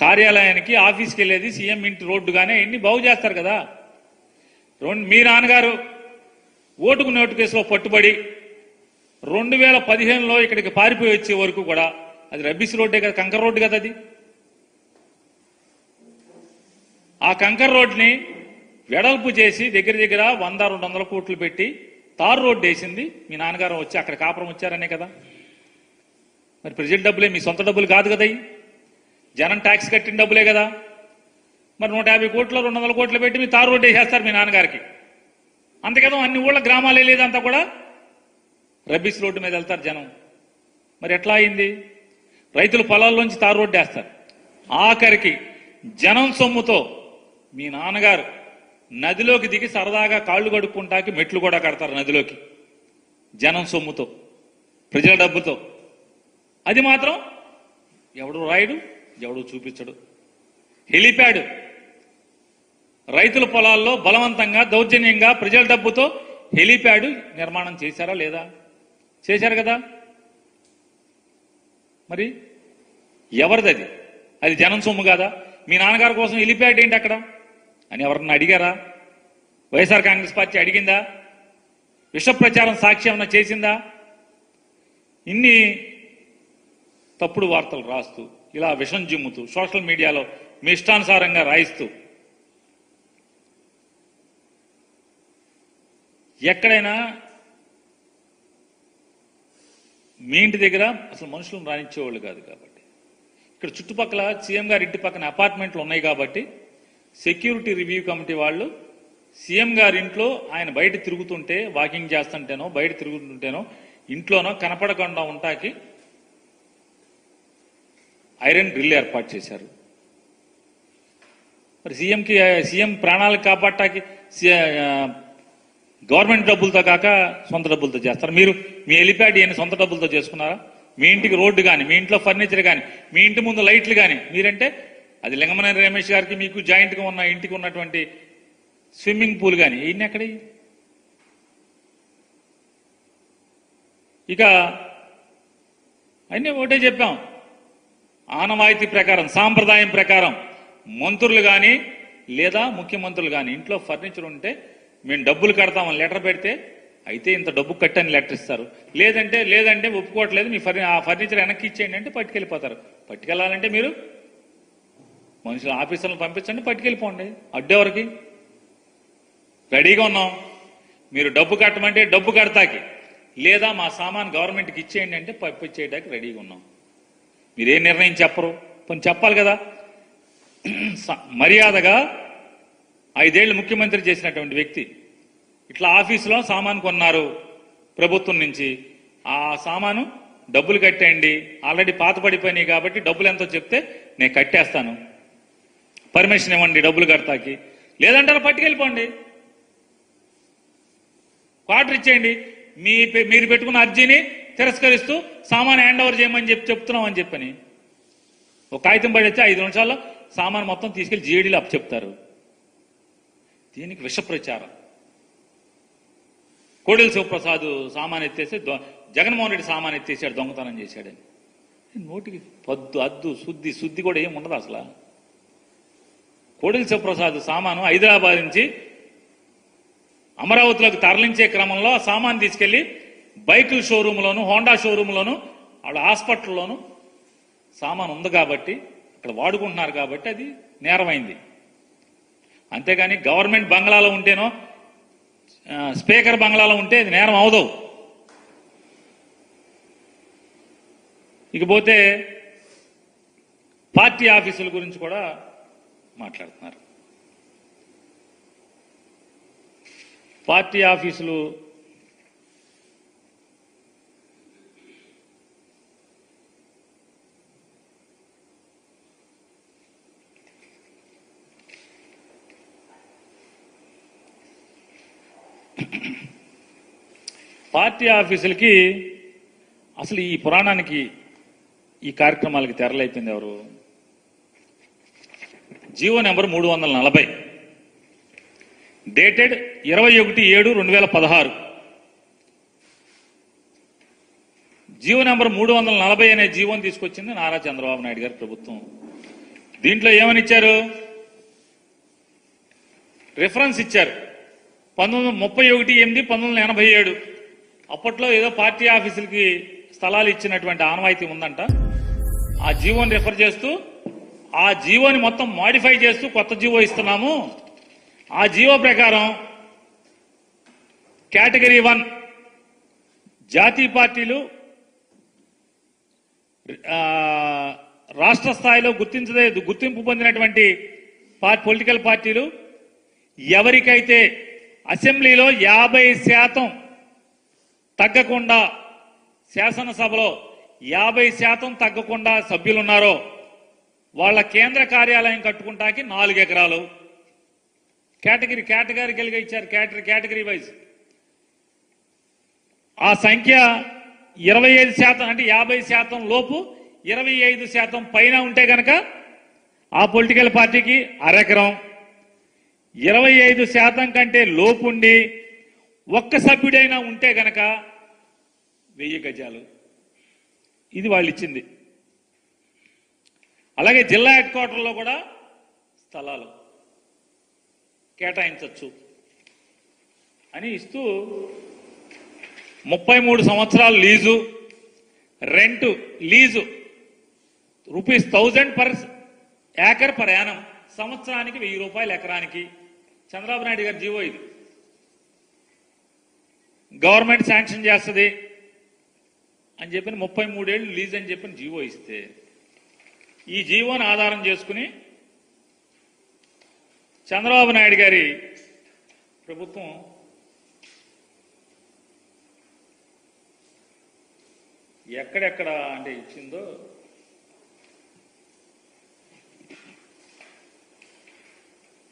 కార్యాలయానికి ఆఫీస్కి వెళ్ళేది సీఎం ఇంటి రోడ్డుగానే ఎన్ని బాగు చేస్తారు కదా. మీ నాన్నగారు ఓటుకు నోటు కేసులో పట్టుబడి 2015లో ఇక్కడికి పారిపోయి వచ్చే వరకు కూడా అది రబ్బీస్ రోడ్డే కదా, కంకర్ రోడ్డు కదా అది. ఆ కంకర్ రోడ్ని వెడల్పు చేసి దగ్గర దగ్గర 100-200 కోట్లు పెట్టి తారు రోడ్డు వేసింది మీ నాన్నగారు వచ్చి అక్కడ కాపురం వచ్చారనే కదా. మరి ప్రజల డబ్బులే, మీ సొంత డబ్బులు కాదు కదా, జనం ట్యాక్స్ కట్టిన డబ్బులే కదా. మరి 150 కోట్లు 200 కోట్లు పెట్టి మీ తారు రోడ్డు వేసేస్తారు మీ నాన్నగారికి. అంతకేదో అన్ని ఊళ్ళ గ్రామాలు వెళ్ళేదంతా కూడా రబ్బీస్ రోడ్డు మీద వెళ్తారు జనం. మరి ఎట్లా అయింది? రైతుల పొలాల్లోంచి తారు రోడ్డు వేస్తారు. ఆఖరికి జనం సొమ్ముతో మీ నాన్నగారు నదిలోకి దిగి సరదాగా కాళ్ళు కడుక్కుంటాకి మెట్లు కూడా కడతారు నదిలోకి, జనం సొమ్ముతో, ప్రజల డబ్బుతో. అది మాత్రం ఎవడు రాయడు, ఎవడు చూపించడు. హెలిప్యాడ్ రైతుల పొలాల్లో బలవంతంగా దౌర్జన్యంగా ప్రజల డబ్బుతో హెలిప్యాడ్ నిర్మాణం చేశారా లేదా? చేశారు కదా. మరి ఎవరిది అది? అది జనం సొమ్ము కాదా? మీ నాన్నగారి కోసం హెలిప్యాడ్ ఏంటి అక్కడ అని ఎవరన్నా అడిగారా? వైఎస్ఆర్ కాంగ్రెస్ పార్టీ అడిగిందా? విష ప్రచారం సాక్షి ఏమన్నా చేసిందా? ఇన్ని తప్పుడు వార్తలు రాస్తూ, ఇలా విషం జిమ్ముతూ, సోషల్ మీడియాలో మీ ఇష్టానుసారంగా రాయిస్తూ, ఎక్కడైనా మీ ఇంటి దగ్గర అసలు మనుషులను రానిచ్చేవాళ్ళు కాదు కాబట్టి, ఇక్కడ చుట్టుపక్కల సీఎం గారి ఇంటి పక్కన అపార్ట్మెంట్లు ఉన్నాయి కాబట్టి సెక్యూరిటీ రివ్యూ కమిటీ వాళ్ళు సీఎం గారి ఇంట్లో ఆయన బయట తిరుగుతుంటే, వాకింగ్ చేస్తుంటేనో బయట తిరుగుతుంటేనో ఇంట్లోనో కనపడకుండా ఉంటాకి ఐరన్ గ్రిల్ ఏర్పాటు చేశారు. మరి సీఎం ప్రాణాలకు కాపాడటానికి గవర్నమెంట్ డబ్బులతో కాక సొంత డబ్బులతో చేస్తారు. మీరు మీ హెలిప్యాడ్ ఏమైనా సొంత డబ్బులతో చేసుకున్నారా? మీ ఇంటికి రోడ్డు కానీ, మీ ఇంట్లో ఫర్నిచర్ కానీ, మీ ఇంటి ముందు లైట్లు కానీ, మీరంటే అది లింగమనేని రమేష్ గారికి మీకు జాయింట్గా ఉన్న ఇంటికి ఉన్నటువంటి స్విమ్మింగ్ పూల్ కానీ ఇవన్నీ ఎక్కడి? ఇక అన్నీ ఒకటే చెప్పాం, ఆనవాయితీ ప్రకారం, సాంప్రదాయం ప్రకారం మంత్రులు కానీ లేదా ముఖ్యమంత్రులు కానీ ఇంట్లో ఫర్నిచర్ ఉంటే మేము డబ్బులు కడతామని లెటర్ పెడితే అయితే ఇంత డబ్బు కట్టని లెటర్ ఇస్తారు. లేదంటే ఒప్పుకోవట్లేదు, మీ ఆ ఫర్నిచర్ వెనక్కి ఇచ్చేయండి అంటే పట్టుకెళ్ళిపోతారు. పట్టుకెళ్ళాలంటే మీరు మనుషుల ఆఫీసర్లను పంపించండి, పట్టుకెళ్ళిపోండి. అడ్డెవరికి? రెడీగా ఉన్నాం, మీరు డబ్బు కట్టమంటే డబ్బు కడతాకి, లేదా మా సామాన్ గవర్నమెంట్కి ఇచ్చేయండి అంటే పంపించేయడానికి రెడీగా ఉన్నాం. మీరేం నిర్ణయం చెప్పరు, కొంచెం చెప్పాలి కదా. మర్యాదగా 5 ఏళ్ళు ముఖ్యమంత్రి చేసినటువంటి వ్యక్తి ఇట్లా ఆఫీసులో సామాను కొన్నారు ప్రభుత్వం నుంచి, ఆ సామాను డబ్బులు కట్టేయండి, ఆల్రెడీ పాత పడిపోయినాయి కాబట్టి డబ్బులు ఎంతో చెప్తే నేను కట్టేస్తాను, పర్మిషన్ ఇవ్వండి డబ్బులు కడతాకి, లేదంటారా పట్టుకెళ్ళిపోండి, క్వార్టర్ ఇచ్చేయండి. మీరు పెట్టుకున్న అర్జీని తిరస్కరిస్తూ సామాన్ హ్యాండ్ ఓవర్ చేయమని చెప్తున్నాం అని చెప్పని ఒక కాగితం పడేస్తే 5 నిమిషాల్లో సామాన్ మొత్తం తీసుకెళ్లి జీడీలో అప్పచెప్తారు. దీనికి విష ప్రచారం. కోడెల శివప్రసాద్ సామాన్ ఎత్తేసి జగన్మోహన్ రెడ్డి సామాన్ ఎత్తేసాడు, దొంగతనం చేశాడని. నోటికి పద్దు అద్దు శుద్ధి కూడా ఏమి ఉండదు అసలు. కోడెల శివప్రసాద్ సామాను హైదరాబాద్ నుంచి అమరావతిలోకి తరలించే క్రమంలో ఆ సామాన్ తీసుకెళ్లి బైకుల షోరూంలోను, హోండా షోరూంలోను, వాళ్ళ హాస్పిటల్లోను సామాన్ ఉంది కాబట్టి అక్కడ వాడుకుంటున్నారు కాబట్టి అది నేరమైంది. అంతేగాని గవర్నమెంట్ బంగ్లాలో ఉంటేనో స్పీకర్ బంగ్లాలో ఉంటే అది నేరం అవదు. ఇకపోతే పార్టీ ఆఫీసుల గురించి కూడా మాట్లాడుతున్నారు. పార్టీ ఆఫీసులు పార్టీ ఆఫీసులకి అసలు ఈ పురాణానికి ఈ కార్యక్రమాలకి తెరలైపోయింది ఎవరు? GO number 340 dated 21/7/2016. GO number 340 అనే జీవోని తీసుకొచ్చింది నారా చంద్రబాబు నాయుడు గారి ప్రభుత్వం. దీంట్లో ఏమని ఇచ్చారు? రిఫరెన్స్ ఇచ్చారు 31/8/1987. అప్పట్లో ఏదో పార్టీ ఆఫీసులకి స్థలాలు ఇచ్చినటువంటి ఆనవాయితీ ఉందంట. ఆ జీవోని రిఫర్ చేస్తూ ఆ జీవోని మొత్తం మాడిఫై చేస్తూ కొత్త జీవో ఇస్తున్నాము. ఆ జీవో ప్రకారం కేటగిరీ 1 జాతీయ పార్టీలు, రాష్ట్ర స్థాయిలో గుర్తింపు పొందినటువంటి పొలిటికల్ పార్టీలు ఎవరికైతే అసెంబ్లీలో 50% తగ్గకుండా, శాసనసభలో 50% తగ్గకుండా సభ్యులున్నారో వాళ్ళ కేంద్ర కార్యాలయం కట్టుకుంటాకి 4 ఎకరాలు. కేటగిరీగా ఇచ్చారు, కేటగిరీ వైజ్. ఆ సంఖ్య 25% అంటే 50% లోపు 25% పైన ఉంటే గనక ఆ పొలిటికల్ పార్టీకి అరెకరం. 25% కంటే లోపుండి ఒక్క సభ్యుడైనా ఉంటే గనక 1000 గజాలు. ఇది వాళ్ళు ఇచ్చింది. అలాగే జిల్లా హెడ్ క్వార్టర్లో కూడా స్థలాలు కేటాయించవచ్చు అని ఇస్తూ 33 సంవత్సరాలు lease, rent lease ₹1000 per acre per annum, సంవత్సరానికి ₹1000 ఎకరానికి. చంద్రబాబు నాయుడు గారి జీవో ఇది. గవర్నమెంట్ శాంక్షన్ చేస్తుంది అని చెప్పిన 33 ఏళ్ళు లీజ్ అని చెప్పిన జీవో ఇస్తే, ఈ జీవోని ఆధారం చేసుకుని చంద్రబాబు నాయుడు గారి ప్రభుత్వం ఎక్కడెక్కడ అంటే ఇచ్చిందో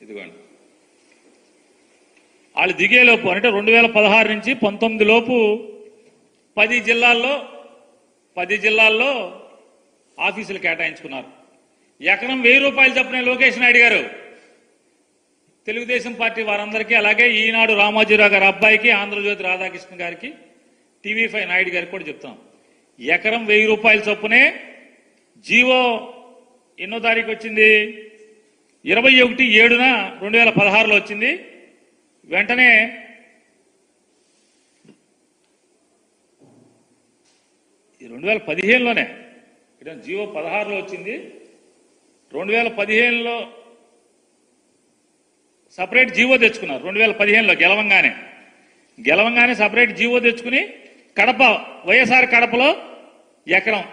ఇదిగోండి. వాళ్ళు దిగేలోపు అంటే 2016 నుంచి 19 లోపు 10 జిల్లాల్లో ఆఫీసులు కేటాయించుకున్నారు. ఎకరం ₹1000 చొప్పున లోకేష్ నాయుడు గారు తెలుగుదేశం పార్టీ వారందరికీ, అలాగే ఈనాడు రామోజీరావు గారి అబ్బాయికి, ఆంధ్రజ్యోతి రాధాకృష్ణ గారికి, TV5 నాయుడు గారికి కూడా చెప్తాం. ఎకరం ₹1000 చొప్పునే జీవో ఎన్నో తారీఖు వచ్చింది? 21/7/2016 వచ్చింది. వెంటనే ఈ 2015లోనే జీవో 16లో వచ్చింది. 2015లో సపరేట్ జీవో తెచ్చుకున్నారు. 2015లో గెలవంగానే సపరేట్ జీవో తెచ్చుకుని కడప, వైఎస్ఆర్ కడపలో ఎకరం,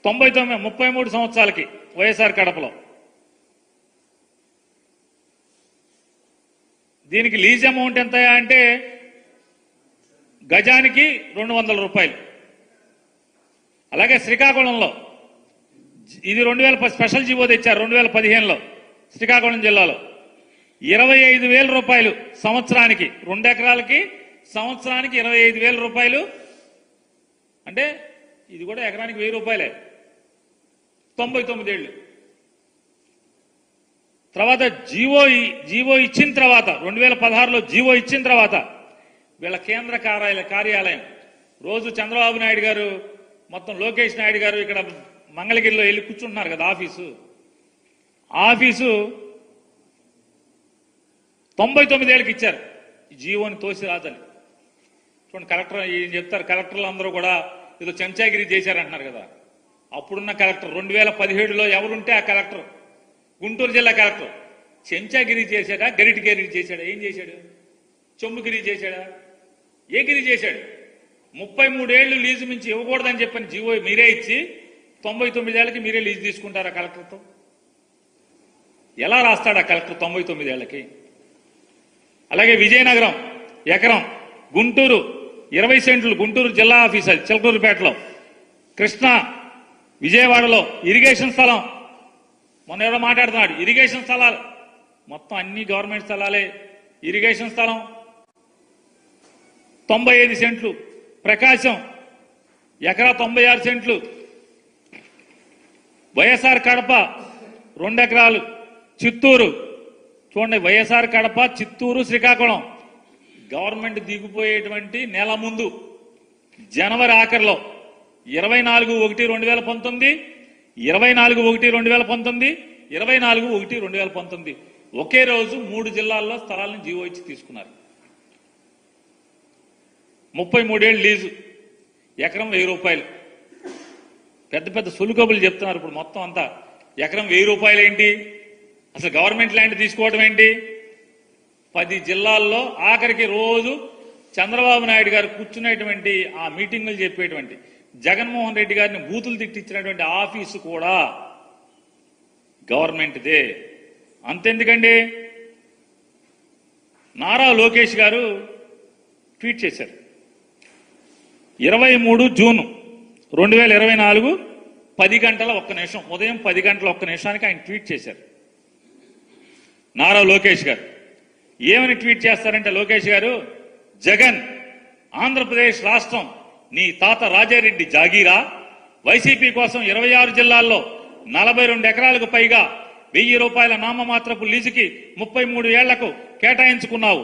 33 సంవత్సరాలకి వైఎస్ఆర్ కడపలో. దీనికి లీజ్ అమౌంట్ ఎంత అంటే గజానికి ₹200. అలాగే శ్రీకాకుళంలో ఇది 2000 స్పెషల్ జీవో తెచ్చారు 2015లో. శ్రీకాకుళం జిల్లాలో ₹25,000 సంవత్సరానికి, 2 ఎకరాలకి సంవత్సరానికి ₹25,000. అంటే ఇది కూడా ఎకరానికి ₹1000. 99 ఏళ్ళు తర్వాత జీవో ఇచ్చిన తర్వాత 2016లో జీవో ఇచ్చిన తర్వాత వీళ్ళ కేంద్ర కార్యాలయం రోజు చంద్రబాబు నాయుడు గారు, మొత్తం లోకేష్ నాయుడు గారు ఇక్కడ మంగళగిరిలో వెళ్ళి కూర్చుంటున్నారు కదా ఆఫీసు 99 ఏళ్ళకి ఇచ్చారు ఈ జీవోని తోసి రాజని. చూడండి, కలెక్టర్ ఏం చెప్తారు, కలెక్టర్లు అందరూ కూడా ఏదో చెంచాగిరి చేశారంటున్నారు కదా. అప్పుడున్న కలెక్టర్ 2017లో ఎవరుంటే ఆ కలెక్టర్, గుంటూరు జిల్లా కలెక్టర్ చెంచాగిరి చేశాడా, గరిటిగిరి చేశాడా? ఏం చేశాడు? చెంబుగిరి చేశాడా? ఏ గిరి చేశాడు? 33 ఏళ్లు లీజు మించి ఇవ్వకూడదని చెప్పని జీవో మీరే ఇచ్చి 99 ఏళ్ళకి మీరే లీజు తీసుకుంటారా కలెక్టర్తో? ఎలా రాస్తాడా కలెక్టర్ 99 ఏళ్ళకి? అలాగే విజయనగరం ఎకరం, గుంటూరు 20 సెంట్లు, గుంటూరు జిల్లా ఆఫీస్ అది చిలకూరుపేటలో, కృష్ణా విజయవాడలో ఇరిగేషన్ స్థలం, మొన్న ఎవరో మాట్లాడుతున్నాడు ఇరిగేషన్ స్థలాలు మొత్తం అన్ని గవర్నమెంట్ స్థలాలే. ఇరిగేషన్ స్థలం 95 సెంట్లు, ప్రకాశం ఎకరా 96 సెంట్లు, వైఎస్ఆర్ కడప 2 ఎకరాలు, చిత్తూరు చూడండి, వైఎస్ఆర్ కడప, చిత్తూరు, శ్రీకాకుళం గవర్నమెంట్ దిగిపోయేటువంటి నెల ముందు జనవరి ఆఖరిలో 24/1/2019, 24/1/2019, 24/1/2019 ఒకే రోజు 3 జిల్లాల్లో స్థలాలను జీవో ఇచ్చి తీసుకున్నారు. 33 ఏళ్ళు లీజు, ఎకరం 1000 రూపాయలు. పెద్ద పెద్ద సులుకబులు చెప్తున్నారు ఇప్పుడు. మొత్తం అంతా ఎకరం 1000 రూపాయలు ఏంటి, అసలు గవర్నమెంట్ ల్యాండ్ తీసుకోవడం ఏంటి? 10 జిల్లాల్లో ఆఖరికి రోజు చంద్రబాబు నాయుడు గారు కూర్చునేటువంటి ఆ మీటింగులు చెప్పేటువంటి జగన్మోహన్ రెడ్డి గారిని బూతులు తిట్టించినటువంటి ఆఫీసు కూడా గవర్నమెంట్దే. అంతెందుకండి, నారా లోకేష్ గారు ట్వీట్ చేశారు 23 జూన్ 2024 10:01 ఉదయం 10:01 ఆయన ట్వీట్ చేశారు. నారా లోకేష్ గారు ఏమని ట్వీట్ చేస్తారంటే, లోకేష్ గారు, జగన్ ఆంధ్రప్రదేశ్ రాష్ట్రం నీ తాత రాజారెడ్డి జాగీరా, వైసీపీ కోసం 26 జిల్లాల్లో 42 ఎకరాలకు పైగా 1000 రూపాయల నామమాత్రపు లీజుకి 33 ఏళ్లకు కేటాయించుకున్నావు.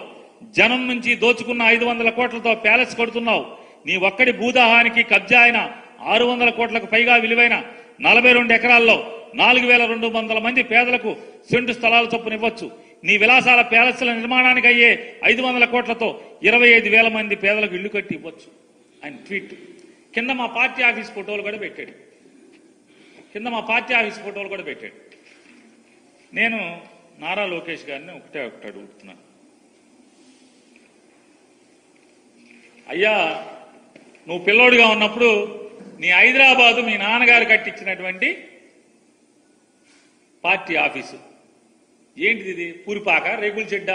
జనం నుంచి దోచుకున్న 500 కోట్లతో ప్యాలెస్ కడుతున్నావు. నీ ఒక్కడి భూదాహానికి కబ్జా అయిన 600 కోట్లకు పైగా విలువైన 42 ఎకరాల్లో 4200 మంది పేదలకు సెంటు స్థలాలు చొప్పునివ్వచ్చు. నీ విలాసాల ప్యాలెస్ల నిర్మాణానికి అయ్యే 500 కోట్లతో 25,000 మంది పేదలకు ఇళ్లు కట్టి ఇవ్వచ్చు అని ట్వీట్. కింద మా పార్టీ ఆఫీస్ ఫోటోలు కూడా పెట్టాడు. నేను నారా లోకేష్ గారిని ఒకటే అడుగుతున్నాను, అయ్యా నువ్వు పిల్లోడుగా ఉన్నప్పుడు నీ హైదరాబాదు మీ నాన్నగారు కట్టించినటువంటి పార్టీ ఆఫీసు ఏంటిది? ఇది పూరిపాక, రేకుల చెడ్డ?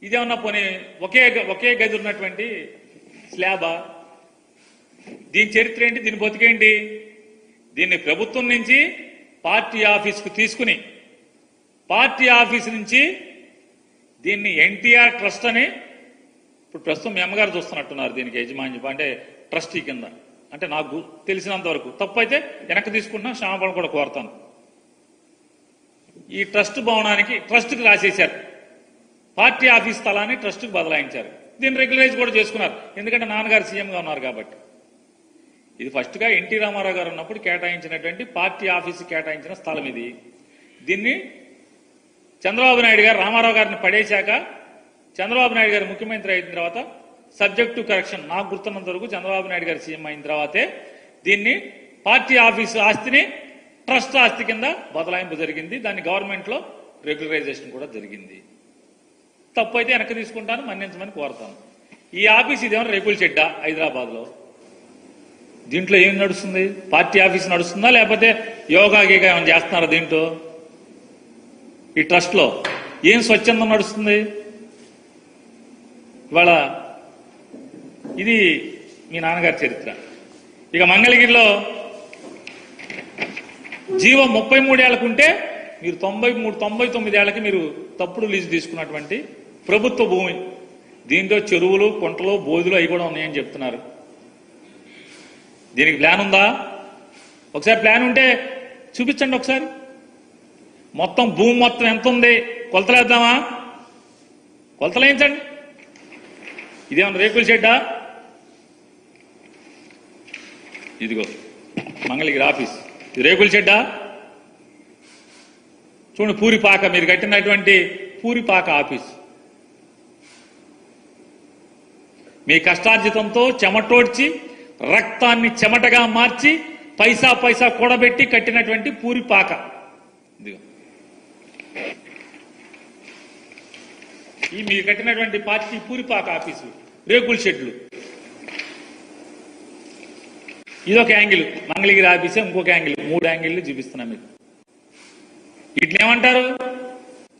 ఇదేమన్నా పోనీ ఒకే గది ఉన్నటువంటి స్లాబా? దీని చరిత్ర ఏంటి? దీని బతికేంటి? దీన్ని ప్రభుత్వం నుంచి పార్టీ ఆఫీస్కు తీసుకుని, పార్టీ ఆఫీస్ నుంచి దీన్ని ఎన్టీఆర్ ట్రస్ట్ అని ఇప్పుడు ప్రస్తుతం మీ అమ్మగారు చూస్తున్నట్టున్నారు. దీనికి యజమాన్యం అంటే ట్రస్టీ కింద. అంటే నాకు తెలిసినంత వరకు తప్పు అయితే వెనక్కి తీసుకుంటున్నా, క్షమాపణ కూడా కోరుతాను. ఈ ట్రస్ట్ భవనానికి ట్రస్ట్కి రాసేశారు, పార్టీ ఆఫీస్ స్థలాన్ని ట్రస్ట్కి బదలాయించారు. దీన్ని రెగ్యులరైజ్ కూడా చేసుకున్నారు, ఎందుకంటే నాన్నగారు సీఎంగా ఉన్నారు కాబట్టి. ఇది ఫస్ట్గా ఎన్టీ రామారావు గారు ఉన్నప్పుడు కేటాయించినటువంటి పార్టీ ఆఫీసు కేటాయించిన స్థలం ఇది. దీన్ని చంద్రబాబు నాయుడు గారు రామారావు గారిని పడేశాక చంద్రబాబు నాయుడు గారు ముఖ్యమంత్రి అయిన తర్వాత సబ్జెక్ట్ టు కరెక్షన్, నాకు గుర్తున్నంత వరకు చంద్రబాబు నాయుడు గారు సీఎం అయిన తర్వాతే దీన్ని పార్టీ ఆఫీసు ఆస్తిని ట్రస్ట్ ఆస్తి కింద బదలాయింపు జరిగింది. దాన్ని గవర్నమెంట్లో రెగ్యులరైజేషన్ కూడా జరిగింది. తప్పు అయితే వెనక్కి తీసుకుంటాను, మన్నించమని కోరుతాను. ఈ ఆఫీస్ ఇదేమో రేకుల చెడ్డ హైదరాబాద్లో. దీంట్లో ఏం నడుస్తుంది? పార్టీ ఆఫీస్ నడుస్తుందా, లేకపోతే యోగా గీగా ఏమైనా చేస్తున్నారా దీంట్లో? ఈ ట్రస్ట్లో ఏం స్వచ్ఛందం నడుస్తుంది? ఇవాళ ఇది మీ నాన్నగారి చరిత్ర. ఇక మంగళగిరిలో జీవో 33 ఏళ్లకు ఉంటే మీరు 99 ఏళ్లకి మీరు తప్పుడు లీజు తీసుకున్నటువంటి ప్రభుత్వ భూమి. దీంట్లో చెరువులు, కుంటలు, బోధులు అవి కూడా ఉన్నాయని చెప్తున్నారు. దీనికి ప్లాన్ ఉందా? ఒకసారి ప్లాన్ ఉంటే చూపించండి. ఒకసారి మొత్తం భూమి మొత్తం ఎంత ఉంది కొలతలేద్దామా? కొలతలేయించండి. ఇదేమన్నా రేకుల షెడ్డా? ఇదిగో మంగళగిరి ఆఫీస్, ఇది రేకుల షెడ్డా? చూడండి, పూరిపాక, మీరు కట్టినటువంటి పూరిపాక ఆఫీస్. మీ కష్టార్జితంతో చెమటోడ్చి రక్తాన్ని చెమటగా మార్చి పైసా పైసా కూడబెట్టి కట్టినటువంటి పూరిపాక. ఇదిగో ఈ మీరు కట్టినటువంటి పార్టీ పూరిపాక ఆఫీసు, రేకుల షెడ్లు. ఇదొక యాంగిల్ మంగళగిరి ఆఫీసే, ఇంకొక యాంగిల్, 3 యాంగిళ్ళు చూపిస్తున్నా మీకు. వీటిని ఏమంటారు?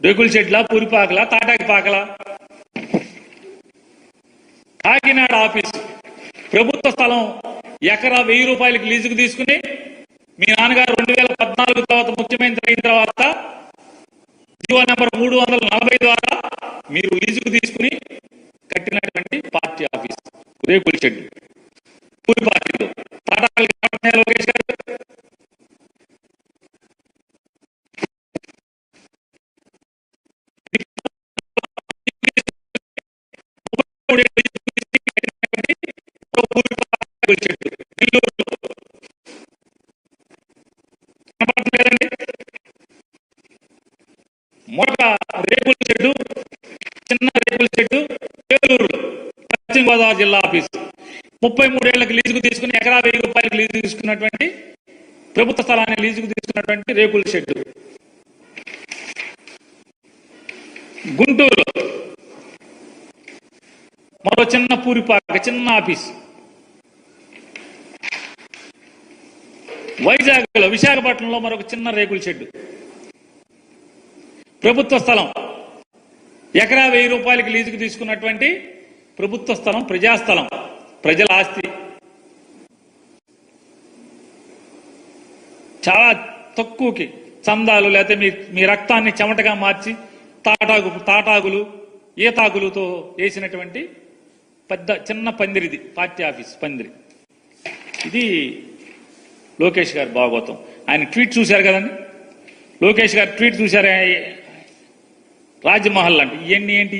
రేకుల షెడ్లా, పూరిపాకలా, తాటాకి పాకలా? కాకినాడ ఆఫీసు ప్రభుత్వ స్థలం ఎకరా 1000 రూపాయలకి లీజుకు తీసుకుని మీ నాన్నగారు 2014 తర్వాత ముఖ్యమంత్రి అయిన తర్వాత జీవో నెంబర్ 340 ద్వారా మీరు లీజుకు తీసుకుని కట్టినటువంటి పార్టీ ఆఫీస్ రేకుల షెడ్ పూరి పార్టీలో లోకేష్ గారు మొదట రేకుల షెడ్డు చిన్న రేకుల షెడ్డు ఏలూరులో పశ్చిమ గోదావరి జిల్లా ఆఫీసు 33 ఏళ్లకు లీజుకు తీసుకుని ఎకరా 1000 రూపాయలకు లీజు తీసుకున్నటువంటి ప్రభుత్వ స్థలాన్ని లీజుకు తీసుకున్నటువంటి రేకుల షెడ్డు గుంటూరులో మరో చిన్న పూరిపాక చిన్న ఆఫీస్ వైజాగ్లో విశాఖపట్నంలో మరొక చిన్న రేకుల షెడ్డు ప్రభుత్వ స్థలం ఎకరా 1000 రూపాయలకి లీజుకు తీసుకున్నటువంటి ప్రభుత్వ స్థలం ప్రజాస్థలం ప్రజల ఆస్తి చాలా తక్కువకి చందాలు లేకపోతే మీ రక్తాన్ని చెమటగా మార్చి తాటాకులు ఈతాకులతో వేసినటువంటి పెద్ద చిన్న పందిరిది పార్టీ ఆఫీస్ పందిరి. ఇది లోకేష్ గారు భాగవతం. ఆయన ట్వీట్ చూశారు కదండి, లోకేష్ గారు ట్వీట్ చూశారా? రాజ్మహల్ అంటే ఇవన్నీ ఏంటి?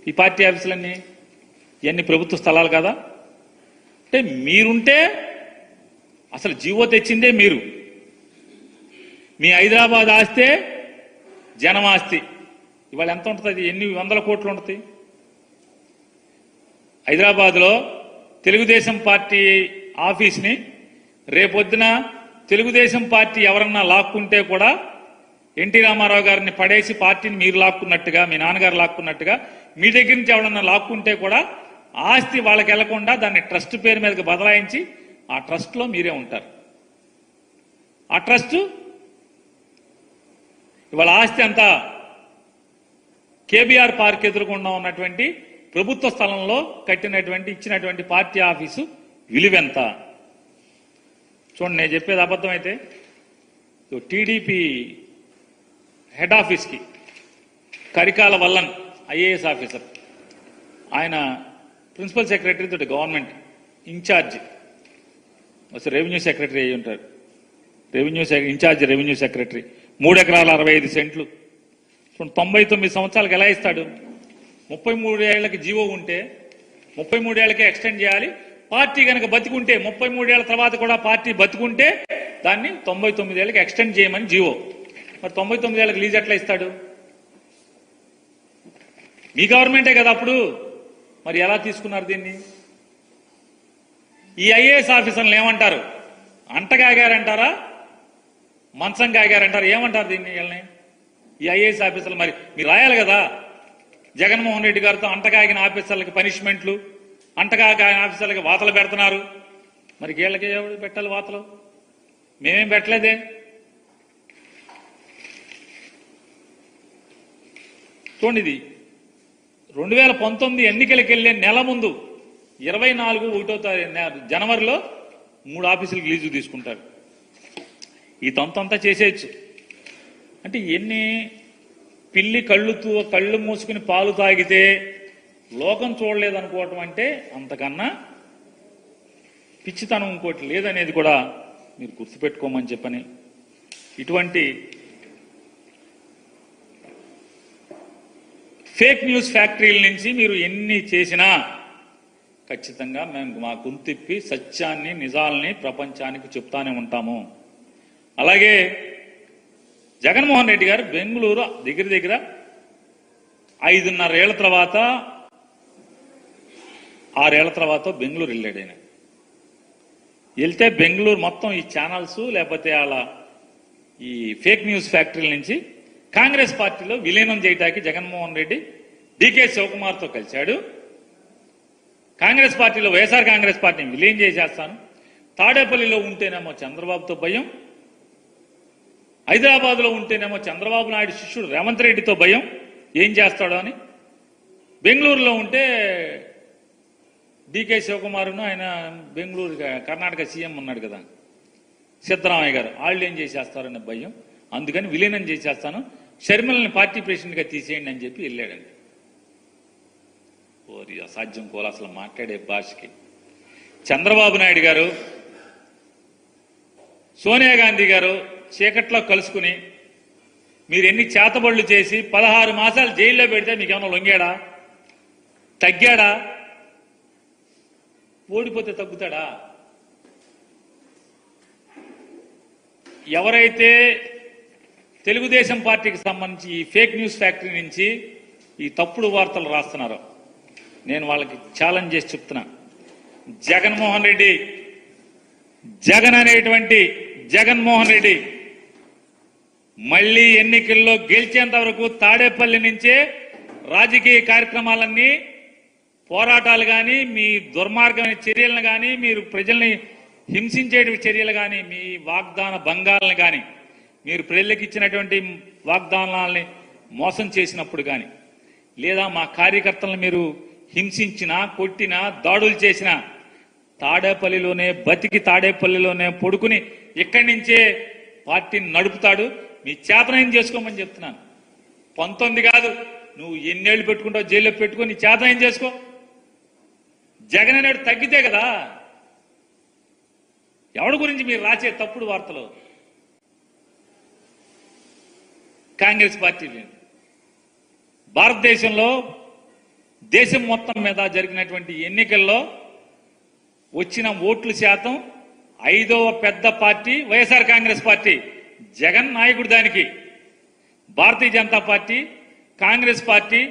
ఈ పార్టీ ఆఫీసులన్నీ ఇవన్నీ ప్రభుత్వ స్థలాలు కదా. అంటే మీరుంటే అసలు జీవో తెచ్చిందే మీరు. మీ హైదరాబాద్ ఆస్తే జనం ఆస్తి. ఇవాళ ఎంత ఉంటుంది? ఎన్ని వందల కోట్లు ఉంటుంది. హైదరాబాద్లో తెలుగుదేశం పార్టీ ఆఫీస్ని రేపొద్దున తెలుగుదేశం పార్టీ ఎవరన్నా లాక్కుంటే కూడా ఎన్టీ రామారావు గారిని పడేసి పార్టీని మీరు లాక్కున్నట్టుగా, మీ నాన్నగారు లాక్కున్నట్టుగా మీ దగ్గర నుంచి ఎవరన్నా లాక్కుంటే కూడా ఆస్తి వాళ్ళకి వెళ్లకుండా దాన్ని ట్రస్ట్ పేరు మీదకి బదలాయించి ఆ ట్రస్ట్లో మీరే ఉంటారు. ఆ ట్రస్ట్ ఇవాళ ఆస్తి అంతా కేబీఆర్ పార్క్ ఎదురుకుండా ఉన్నటువంటి ప్రభుత్వ స్థలంలో కట్టినటువంటి ఇచ్చినటువంటి పార్టీ ఆఫీసు విలువెంత చూడండి. నేను చెప్పేది అబద్ధం అయితే టీడీపీ హెడ్ ఆఫీస్కి కరికాల వల్లన్ ఐఏఎస్ ఆఫీసర్, ఆయన ప్రిన్సిపల్ సెక్రటరీ తోటి గవర్నమెంట్ ఇన్ఛార్జ్, రెవెన్యూ సెక్రటరీ అయి ఉంటారు. ఇన్ఛార్జ్ రెవెన్యూ సెక్రటరీ 3 ఎకరాల 65 సెంట్లు 99 సంవత్సరాలకు ఎలా ఇస్తాడు? 33 ఏళ్లకి జీవో ఉంటే 33 ఏళ్లకే ఎక్స్టెండ్ చేయాలి. పార్టీ కనుక బతికుంటే 33 ఏళ్ల తర్వాత కూడా పార్టీ బతికుంటే దాన్ని 99 ఏళ్ళకి ఎక్స్టెండ్ చేయమని జీవో. మరి 99 ఏళ్ళకి లీజ్ ఎట్లా ఇస్తాడు? మీ గవర్నమెంటే కదా అప్పుడు. మరి ఎలా తీసుకున్నారు దీన్ని? ఈ ఐఏఎస్ ఆఫీసర్లు ఏమంటారు? అంటగాగారంటారా, మంచం గాగారంటారా, ఏమంటారు దీన్ని? వీళ్ళని ఈ ఐఏఎస్ ఆఫీసర్లు మరి మీరు రాయాలి కదా. జగన్మోహన్ రెడ్డి గారితో అంటగాగిన ఆఫీసర్లకి పనిష్మెంట్లు, అంటగాగిన ఆఫీసర్లకి వాతలు పెడుతున్నారు. మరి వీళ్ళకి ఎవరు పెట్టాలి వాతలు? మేమేం పెట్టలేదే. చూడండి, ఇది 2019 ఎన్నికలకు వెళ్లే నెల ముందు 24 జనవరిలో 3 ఆఫీసులకు లీజు తీసుకుంటారు. ఈ తంతంతా చేసేయచ్చు. అంటే ఎన్ని పిల్లి కళ్ళు మూసుకుని పాలు తాగితే లోకం చూడలేదనుకోవటం అంటే అంతకన్నా పిచ్చితనం ఇంకోటి లేదనేది కూడా మీరు గుర్తుపెట్టుకోమని చెప్పని. ఇటువంటి ఫేక్ న్యూస్ ఫ్యాక్టరీల నుంచి మీరు ఎన్ని చేసినా ఖచ్చితంగా మేము మా గొంతిప్పి సత్యాన్ని నిజాలని ప్రపంచానికి చెప్తానే ఉంటాము. అలాగే జగన్మోహన్ రెడ్డి గారు బెంగళూరు దగ్గర 5.5 ఏళ్ల తర్వాత 6 ఏళ్ల తర్వాత బెంగళూరు వెళ్ళాడు. ఆయన వెళ్తే బెంగళూరు మొత్తం ఈ ఛానల్స్ లేకపోతే అలా ఈ ఫేక్ న్యూస్ ఫ్యాక్టరీల నుంచి కాంగ్రెస్ పార్టీలో విలీనం చేయడానికి జగన్మోహన్ రెడ్డి డీకే శివకుమార్తో కలిశాడు. కాంగ్రెస్ పార్టీలో వైఎస్ఆర్ కాంగ్రెస్ పార్టీని విలీనం చేసేస్తాను. తాడేపల్లిలో ఉంటేనేమో చంద్రబాబుతో భయం, హైదరాబాద్లో ఉంటేనేమో చంద్రబాబు నాయుడు శిష్యుడు రేవంత్ రెడ్డితో భయం, ఏం చేస్తాడో అని. బెంగళూరులో ఉంటే డీకే శివకుమారును ఆయన బెంగళూరు కర్ణాటక సీఎం ఉన్నాడు కదా సిద్ధరామయ్య గారు, వాళ్ళు ఏం చేసేస్తారనే భయం. అందుకని విలీనం చేసేస్తాను, షర్మిలని పార్టీ ప్రెసిడెంట్గా తీసేయండి అని చెప్పి వెళ్ళాడండి. ఓరి అసాధ్యం కోల అసలు మాట్లాడే భాషకి. చంద్రబాబు నాయుడు గారు సోనియా గాంధీ గారు చీకట్లో కలుసుకుని మీరు ఎన్ని చేతబడులు చేసి 16 మాసాలు జైల్లో పెడితే మీకేమన్నా లొంగాడా? తగ్గాడా? ఓడిపోతే తగ్గుతాడా? ఎవరైతే తెలుగుదేశం పార్టీకి సంబంధించి ఈ ఫేక్ న్యూస్ ఫ్యాక్టరీ నుంచి ఈ తప్పుడు వార్తలు రాస్తున్నారో నేను వాళ్ళకి ఛాలెంజ్ చేసి చెప్తున్నా. జగన్మోహన్ రెడ్డి, జగన్ అనేటువంటి జగన్మోహన్ రెడ్డి మళ్లీ ఎన్నికల్లో గెలిచేంత వరకు తాడేపల్లి నుంచే రాజకీయ కార్యక్రమాలన్నీ, పోరాటాలు కానీ, మీ దుర్మార్గమైన చర్యలను కానీ, మీరు ప్రజల్ని హింసించే చర్యలు కానీ, మీ వాగ్దాన భంగాలను కానీ, మీరు ప్రజలకు ఇచ్చినటువంటి వాగ్దానాలని మోసం చేసినప్పుడు కానీ, లేదా మా కార్యకర్తలను మీరు హింసించినా, కొట్టినా, దాడులు చేసినా తాడేపల్లిలోనే బతికి తాడేపల్లిలోనే పడుకుని ఇక్కడి నుంచే పార్టీని నడుపుతాడు. మీ చేతనైన చేసుకోమని చెప్తున్నాను. 19 కాదు, నువ్వు ఎన్నేళ్లు పెట్టుకుంటావు జైల్లో పెట్టుకో, నీ చేతనైన చేసుకో. జగన్ అనేడు తగ్గితే కదా. ఎవడి గురించి మీరు రాసే తప్పుడు వార్తలు? కాంగ్రెస్ పార్టీ భారతదేశంలో దేశం మొత్తం మీద జరిగినటువంటి ఎన్నికల్లో వచ్చిన ఓట్ల శాతం 5వ పెద్ద పార్టీ వైఎస్ఆర్ కాంగ్రెస్ పార్టీ. జగన్ నాయకుడు దానికి. భారతీయ జనతా పార్టీ, కాంగ్రెస్ పార్టీ,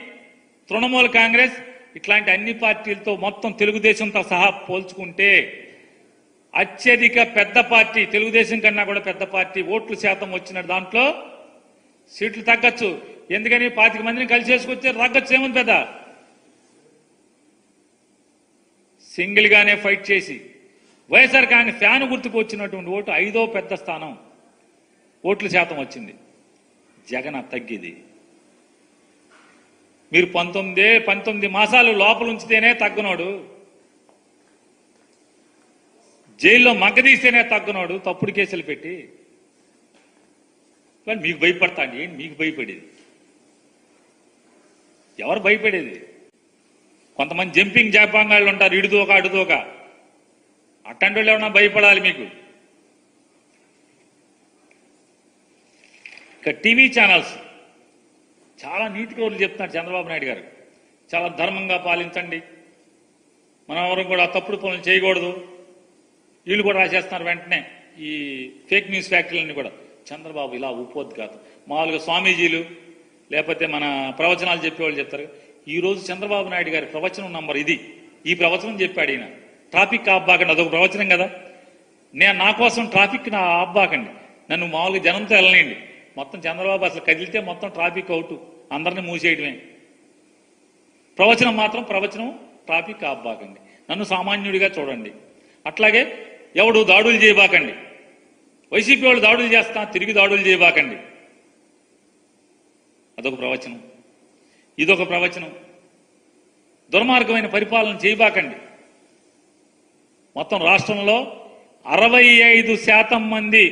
తృణమూల్ కాంగ్రెస్ ఇట్లాంటి అన్ని పార్టీలతో మొత్తం తెలుగుదేశంతో సహా పోల్చుకుంటే అత్యధిక పెద్ద పార్టీ, తెలుగుదేశం కన్నా కూడా పెద్ద పార్టీ ఓట్ల శాతం వచ్చిన దాంట్లో సీట్లు తగ్గచ్చు. ఎందుకని 25 మందిని కలిసి చేసుకొచ్చే తగ్గచ్చు. ఏముంది పెద్ద? సింగిల్ గానే ఫైట్ చేసి వైఎస్ఆర్ కాంగ్రెస్ ఫ్యాన్ గుర్తుకు వచ్చినటువంటి ఓటు 5వ పెద్ద స్థానం ఓట్ల శాతం వచ్చింది. జగన్ తగ్గిది. మీరు 19 మాసాలు లోపల ఉంచితేనే తగ్గునోడు, జైల్లో మగ్గదీస్తేనే తగ్గునోడు తప్పుడు కేసులు పెట్టి. మీకు భయపడతాండి. ఏంటి మీకు భయపడేది? ఎవరు భయపడేది? కొంతమంది జంపింగ్ జాపాంగాళ్ళు ఉంటారు, ఇడుదోక అడుదోక. అట్టంటి వాళ్ళు ఏమన్నా భయపడాలి మీకు? ఇక టీవీ ఛానల్స్ చాలా నీతి కౌరులు చెప్తున్నారు చంద్రబాబు నాయుడు గారు. చాలా ధర్మంగా పాలించండి, మనం ఎవరు కూడా తప్పుడు పనులు చేయకూడదు. వీళ్ళు కూడా రాసేస్తున్నారు వెంటనే ఈ ఫేక్ న్యూస్ ఫ్యాక్టరీలన్నీ కూడా. చంద్రబాబు ఇలా ఉపోద్ఘాతం. మామూలుగా స్వామీజీలు లేకపోతే మన ప్రవచనాలు చెప్పేవాళ్ళు చెప్తారు. ఈ రోజు చంద్రబాబు నాయుడు గారి ప్రవచనం నంబర్ ఇది. ఈ ప్రవచనం చెప్పాడు ఈయన. ట్రాఫిక్ ఆబ్బాకండి, అదొక ప్రవచనం కదా. నా కోసం ట్రాఫిక్ నా ఆబ్బాకండి, నన్ను మామూలుగా జనంతో వెళ్ళనండి. మొత్తం చంద్రబాబు అసలు కదిలితే మొత్తం ట్రాఫిక్ అవుట్, అందరినీ మూసేయడమే. ప్రవచనం మాత్రం ప్రవచనం ట్రాఫిక్ ఆబ్బాకండి, నన్ను సామాన్యుడిగా చూడండి. అట్లాగే ఎవడు దాడులు చేయబాకండి, వైసీపీ వాళ్ళు దాడులు చేస్తా తిరిగి దాడులు చేయబాకండి, అదొక ప్రవచనం. ఇదొక ప్రవచనం. దుర్మార్గమైన పరిపాలన చేయబాకండి. మొత్తం రాష్ట్రంలో 65% మంది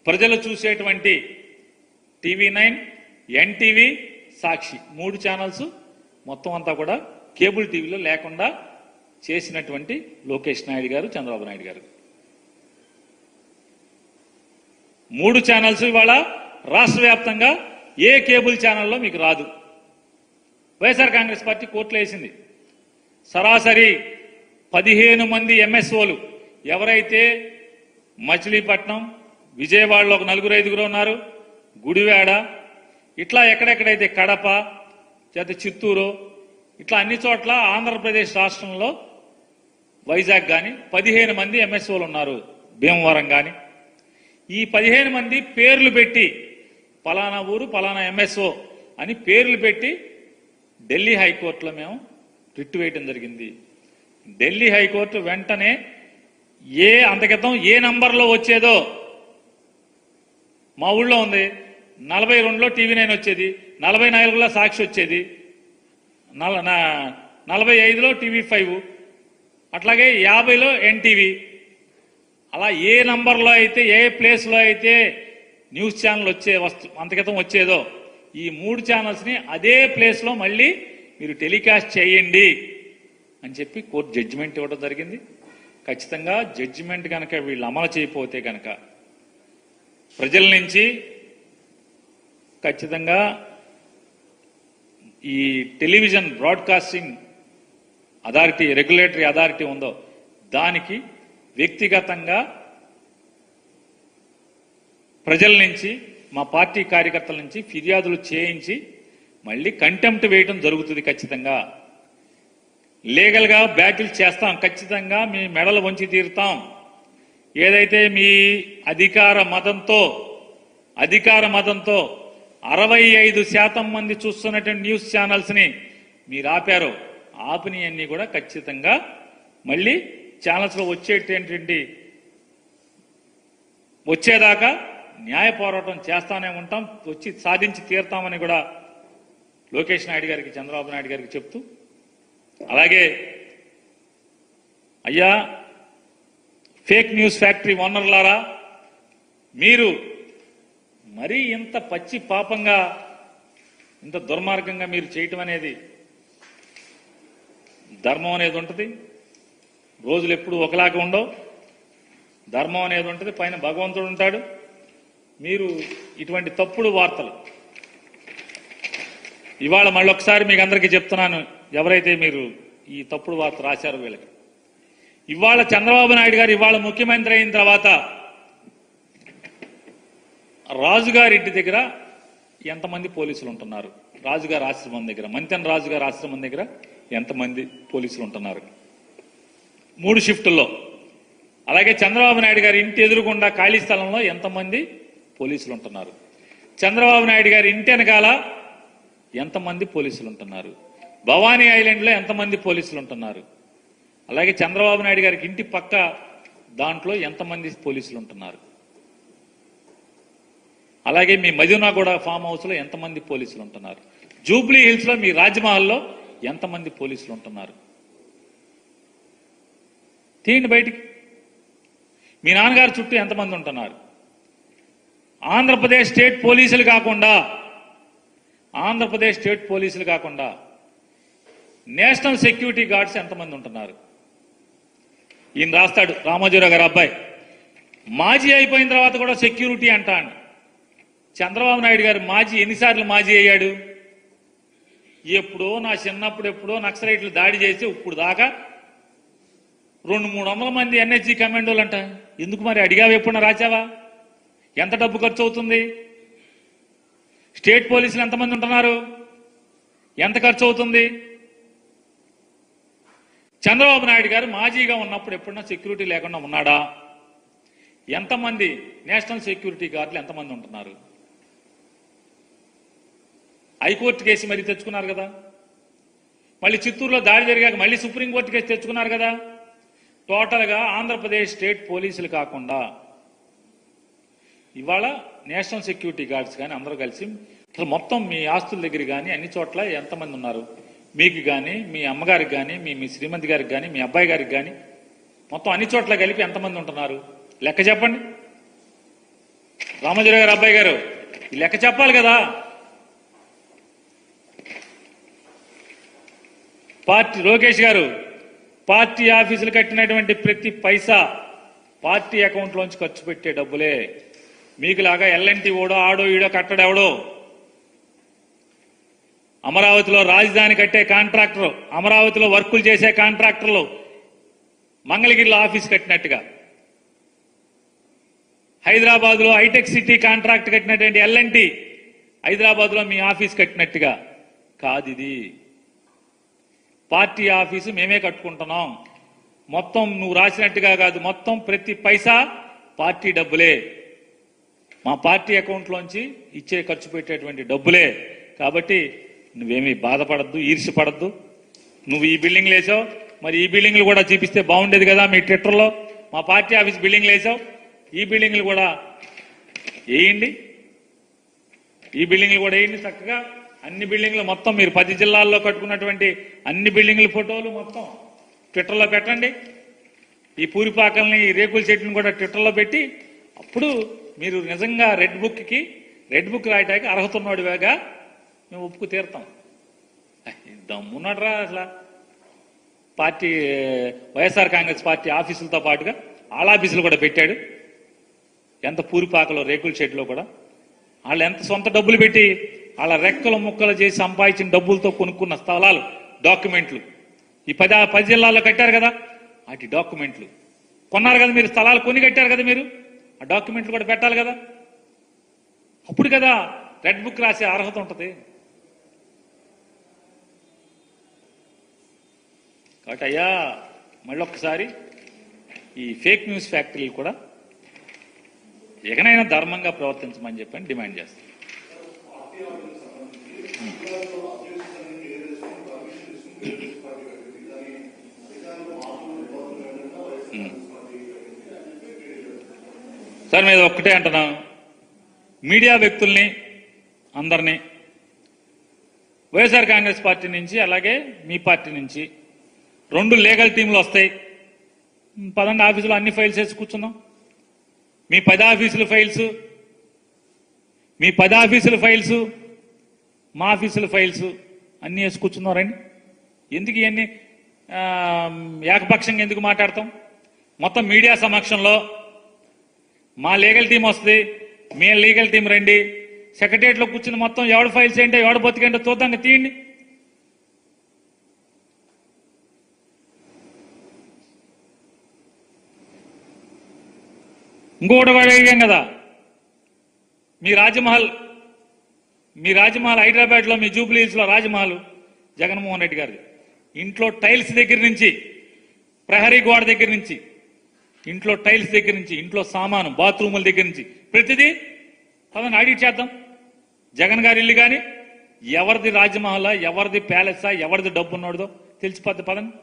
ప్రజలు చూసేటువంటి TV9, ఎన్టీవీ, సాక్షి 3 ఛానల్స్ మొత్తం అంతా కూడా కేబుల్ టీవీలో లేకుండా చేసినటువంటి లోకేష్ నాయుడు గారు, చంద్రబాబు నాయుడు గారు. 3 ఛానల్స్ ఇవాళ రాష్ట్ర వ్యాప్తంగా ఏ కేబుల్ ఛానల్లో మీకు రాదు. వైఎస్ఆర్ కాంగ్రెస్ పార్టీ కోర్టులో వేసింది. సరాసరి 15 మంది ఎంఎస్ఓలు ఎవరైతే మచిలీపట్నం, విజయవాడలో ఒక 4-5 ఉన్నారు, గుడివాడ, ఇట్లా ఎక్కడెక్కడైతే కడప, చిత్తూరు, ఇట్లా అన్ని చోట్ల ఆంధ్రప్రదేశ్ రాష్ట్రంలో వైజాగ్ కానీ 15 మంది ఎంఎస్ఓలు ఉన్నారు. భీమవరం కానీ ఈ 15 మంది పేర్లు పెట్టి పలానా ఊరు పలానా ఎంఎస్ఓ అని పేర్లు పెట్టి ఢిల్లీ హైకోర్టులో మేము రిట్ వేయటం జరిగింది. ఢిల్లీ హైకోర్టు వెంటనే అంతకితం ఏ నంబర్లో వచ్చేదో మా ఊళ్ళో ఉంది, 42లో TV9 వచ్చేది, 44లో సాక్షి వచ్చేది, 45లో TV5, అట్లాగే 50లో ఎన్టీవీ. అలా ఏ నంబర్లో అయితే ఏ ప్లేస్లో అయితే న్యూస్ ఛానల్ అంతకితం వచ్చేదో ఈ 3 ఛానల్స్ని అదే ప్లేస్లో మళ్ళీ మీరు టెలికాస్ట్ చేయండి అని చెప్పి కోర్టు జడ్జిమెంట్ ఇవ్వడం జరిగింది. ఖచ్చితంగా జడ్జిమెంట్ కనుక వీళ్ళు అమలు చేయకపోతే కనుక ప్రజల నుంచి ఖచ్చితంగా ఈ television broadcasting authority, regulatory authority ఉందో దానికి వ్యక్తిగతంగా ప్రజల నుంచి, మా పార్టీ కార్యకర్తల నుంచి ఫిర్యాదులు చేయించి మళ్ళీ కంటెంప్ట్ వేయడం జరుగుతుంది. ఖచ్చితంగా లీగల్గా బ్యాటిల్ చేస్తాం. ఖచ్చితంగా మీ మెడలు వంచి తీరుతాం. ఏదైతే మీ అధికార మతంతో 65% మంది చూస్తున్నటువంటి న్యూస్ ఛానల్స్ని మీరు ఆపారో, ఆపినవన్నీ కూడా ఖచ్చితంగా మళ్ళీ ఛానల్స్లో వచ్చేదాకా న్యాయ పోరాటం చేస్తానే ఉంటాం, వచ్చి సాధించి తీరుతామని కూడా లోకేష్ నాయుడు గారికి, చంద్రబాబు నాయుడు గారికి చెప్తూ, అలాగే అయ్యా ఫేక్ న్యూస్ ఫ్యాక్టరీ ఓనర్లారా, మీరు మరీ ఇంత పచ్చి పాపంగా, ఇంత దుర్మార్గంగా మీరు చేయటం అనేది, ధర్మం అనేది ఉంటుంది. రోజులు ఎప్పుడు ఒకలాగా ఉండవు. ధర్మం అనేది ఉంటుంది, పైన భగవంతుడు ఉంటాడు. మీరు ఇటువంటి తప్పుడు వార్తలు ఇవాళ మళ్ళొకసారి మీకు అందరికీ చెప్తున్నాను, ఎవరైతే మీరు ఈ తప్పుడు వార్త రాశారో వీళ్ళకి, ఇవాళ చంద్రబాబు నాయుడు గారు ఇవాళ ముఖ్యమంత్రి అయిన తర్వాత రాజుగారి ఇంటి దగ్గర ఎంతమంది పోలీసులు ఉంటున్నారు, రాజుగారి ఆశ్రమం దగ్గర, మంతెన రాజుగారి ఆశ్రమం దగ్గర ఎంతమంది పోలీసులు ఉంటున్నారు 3 షిఫ్టుల్లో. అలాగే చంద్రబాబు నాయుడు గారి ఇంటి ఎదురుగుండా ఖాళీ స్థలంలో ఎంతమంది పోలీసులు ఉంటున్నారు, చంద్రబాబు నాయుడు గారి ఇంటి వెనకాల ఎంతమంది పోలీసులు ఉంటున్నారు, భవానీ ఐలాండ్లో ఎంతమంది పోలీసులు ఉంటున్నారు, అలాగే చంద్రబాబు నాయుడు గారికి ఇంటి పక్క దాంట్లో ఎంతమంది పోలీసులు ఉంటున్నారు, అలాగే మీ మదీనాగూడ ఫామ్ హౌస్లో ఎంతమంది పోలీసులు ఉంటున్నారు, జూబ్లీ హిల్స్లో మీ రాజ్మహల్లో ఎంతమంది పోలీసులు ఉంటున్నారు. తీయండి బయటికి. మీ నాన్నగారు చుట్టూ ఎంతమంది ఉంటున్నారు. ఆంధ్రప్రదేశ్ స్టేట్ పోలీసులు కాకుండా నేషనల్ సెక్యూరిటీ గార్డ్స్ ఎంతమంది ఉంటున్నారు. ఈయన రాస్తాడు, రామోజీరావు గారు అబ్బాయి, మాజీ అయిపోయిన తర్వాత కూడా సెక్యూరిటీ అంటాడు. చంద్రబాబు నాయుడు గారు మాజీ ఎన్నిసార్లు మాజీ అయ్యాడు. ఎప్పుడో నా చిన్నప్పుడు ఎప్పుడో నక్సలైట్లు దాడి చేసి ఇప్పుడు దాకా 200-300 మంది ఎన్ఎస్జీ కమాండోలు అంట. ఎందుకు మరి అడిగావు, ఎప్పుడన్నా రాచావా? ఎంత డబ్బు ఖర్చు అవుతుంది? స్టేట్ పోలీసులు ఎంతమంది ఉంటున్నారు, ఎంత ఖర్చు అవుతుంది? చంద్రబాబు నాయుడు గారు మాజీగా ఉన్నప్పుడు ఎప్పుడన్నా సెక్యూరిటీ లేకుండా ఉన్నాడా? ఎంతమంది నేషనల్ సెక్యూరిటీ గార్డులు ఎంతమంది ఉంటున్నారు? హైకోర్టు కేసు మరి తెచ్చుకున్నారు కదా, మళ్ళీ చిత్తూరులో దాడి జరిగాక మళ్ళీ సుప్రీంకోర్టు కేసు తెచ్చుకున్నారు కదా. టోటల్గా ఆంధ్రప్రదేశ్ స్టేట్ పోలీసులు కాకుండా ఇవాళ నేషనల్ సెక్యూరిటీ గార్డ్స్ కానీ అందరూ కలిసి అసలు మొత్తం మీ ఆస్తుల దగ్గర కానీ అన్ని చోట్ల ఎంతమంది ఉన్నారు, మీకు కానీ, మీ అమ్మగారికి కానీ, మీ శ్రీమతి గారికి కానీ, మీ అబ్బాయి గారికి కానీ, మొత్తం అన్ని చోట్ల కలిపి ఎంతమంది ఉంటున్నారు లెక్క చెప్పండి. రామోజీరావు గారు అబ్బాయి గారు, ఈ లెక్క చెప్పాలి కదా. లోకేష్ గారు, పార్టీ ఆఫీసులు కట్టినటువంటి ప్రతి పైసా పార్టీ అకౌంట్లోంచి ఖర్చు పెట్టే డబ్బులే. మీకులాగా ఎల్ఎన్టీ ఓడో ఆడో ఈడో కట్టడెవడో. అమరావతిలో రాజధాని కట్టే కాంట్రాక్టర్, అమరావతిలో వర్కులు చేసే కాంట్రాక్టర్లు మంగళగిరిలో ఆఫీస్ కట్టినట్టుగా, హైదరాబాద్లో హైటెక్ సిటీ కాంట్రాక్ట్ కట్టినటువంటి ఎల్ఎన్టీ హైదరాబాద్లో మీ ఆఫీస్ కట్టినట్టుగా కాదు. ఇది పార్టీ ఆఫీసు మేమే కట్టుకుంటున్నాం. మొత్తం నువ్వు రాసినట్టుగా కాదు, మొత్తం ప్రతి పైసా పార్టీ డబ్బులే, మా పార్టీ అకౌంట్లోంచి ఇచ్చే ఖర్చు పెట్టేటువంటి డబ్బులే. కాబట్టి నువ్వేమీ బాధపడద్దు, ఈర్ష్యపడద్దు. నువ్వు ఈ బిల్డింగ్లు వేసావు, మరి ఈ బిల్డింగ్లు కూడా చూపిస్తే బాగుండేది కదా. మీ ట్విట్టర్లో మా పార్టీ ఆఫీస్ బిల్డింగ్లు వేసావు, ఈ బిల్డింగ్లు కూడా వేయండి, ఈ బిల్డింగ్లు కూడా వేయండి చక్కగా. అన్ని బిల్డింగ్లు మొత్తం మీరు 10 జిల్లాల్లో కట్టుకున్నటువంటి అన్ని బిల్డింగ్ల ఫోటోలు మొత్తం ట్విట్టర్లో పెట్టండి. ఈ పూరిపాకల్ని, ఈ రేకుల చెట్టుని కూడా ట్విట్టర్లో పెట్టి, అప్పుడు మీరు నిజంగా రెడ్ బుక్ రాయడానికి అర్హత ఉన్నవాడిగా మేము ఒప్పుకు తీరుతాం. దమ్మున్నాడు అసలు పార్టీ వైఎస్ఆర్ కాంగ్రెస్ పార్టీ ఆఫీసులతో పాటుగా వాళ్ళ ఆఫీసులు కూడా పెట్టాడు. ఎంత పూరిపాకలో రేకుల షెడ్లో కూడా వాళ్ళు ఎంత సొంత డబ్బులు పెట్టి వాళ్ళ రెక్కలు ముక్కలు చేసి సంపాదించిన డబ్బులతో కొనుక్కున్న స్థలాలు డాక్యుమెంట్లు ఈ 10 జిల్లాల్లో కట్టారు కదా, వాటి డాక్యుమెంట్లు కొన్నారు కదా మీరు, స్థలాలు కొని కట్టారు కదా మీరు, ఆ డాక్యుమెంట్లు కూడా పెట్టాలి కదా. అప్పుడు కదా రెడ్ బుక్ రాసే అర్హత ఉంటుంది. కాబట్టి అయ్యా మళ్ళొక్కసారి ఈ ఫేక్ న్యూస్ ఫ్యాక్టరీలు కూడా ఎగనైనా ధర్మంగా ప్రవర్తించమని చెప్పని డిమాండ్ చేస్తాం. సార్ మీద ఒక్కటే అంటున్నాం, మీడియా వ్యక్తుల్ని అందరినీ వైఎస్ఆర్ కాంగ్రెస్ పార్టీ నుంచి అలాగే మీ పార్టీ నుంచి 2 లీగల్ టీంలు వస్తాయి. పదండి ఆఫీసులో అన్ని ఫైల్స్ వేసి కూర్చుందాం. మీ 10 ఆఫీసుల ఫైల్స్, మీ 10 ఆఫీసుల ఫైల్స్, మా ఆఫీసుల ఫైల్స్ అన్నీ వేసి కూర్చుందాం రండి. ఎందుకు ఇవన్నీ ఏకపక్షంగా ఎందుకు మాట్లాడతాం? మొత్తం మీడియా సమక్షంలో మా లీగల్ టీం వస్తుంది, మీ లీగల్ టీం రండి, సెక్రటరియట్లో కూర్చుని మొత్తం ఎవడ ఫైల్స్ ఏంటో ఎవడ బతికేంటో చూద్దాం, తీయండి. ఇంకొకటి కూడా అడిగాం కదా, మీ రాజమహల్ హైదరాబాద్లో మీ జూబ్లీ హిల్స్లో రాజమహల్ జగన్మోహన్ రెడ్డి గారి ఇంట్లో టైల్స్ దగ్గర నుంచి, ప్రహరీ గోడ దగ్గర నుంచి, ఇంట్లో టైల్స్ దగ్గర నుంచి, ఇంట్లో సామాను బాత్రూముల దగ్గర నుంచి ప్రతిదీ పదండి ఆడిట్ చేద్దాం. జగన్ గారి ఇల్లు కానీ ఎవరిది రాజమహల్, ఎవరిది ప్యాలెసా, ఎవరిది డబ్బు ఉన్నోడదో తెలిసిపోద్ది. పదండి.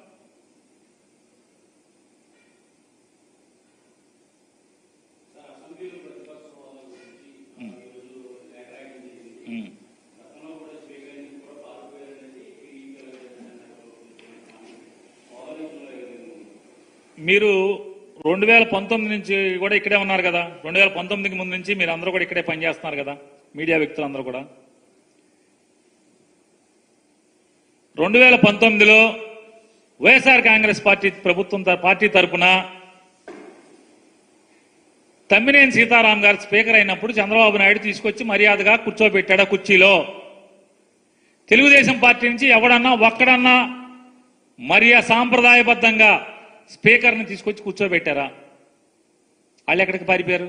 మీరు 2019 నుంచి కూడా ఇక్కడే ఉన్నారు కదా, 2019కి ముందు నుంచి మీరు అందరూ కూడా ఇక్కడే పనిచేస్తున్నారు కదా, మీడియా వ్యక్తులందరూ కూడా. 2019లో వైఎస్ఆర్ కాంగ్రెస్ పార్టీ తరఫున తమ్మినేని సీతారాం గారు స్పీకర్ అయినప్పుడు చంద్రబాబు నాయుడు తీసుకొచ్చి మర్యాదగా కూర్చోబెట్టాడా కుర్చీలో? తెలుగుదేశం పార్టీ నుంచి ఎవడన్నా ఒక్కడన్నా సాంప్రదాయబద్ధంగా స్పీకర్ని తీసుకొచ్చి కూర్చోబెట్టారా? వాళ్ళు ఎక్కడికి పారిపోయారు?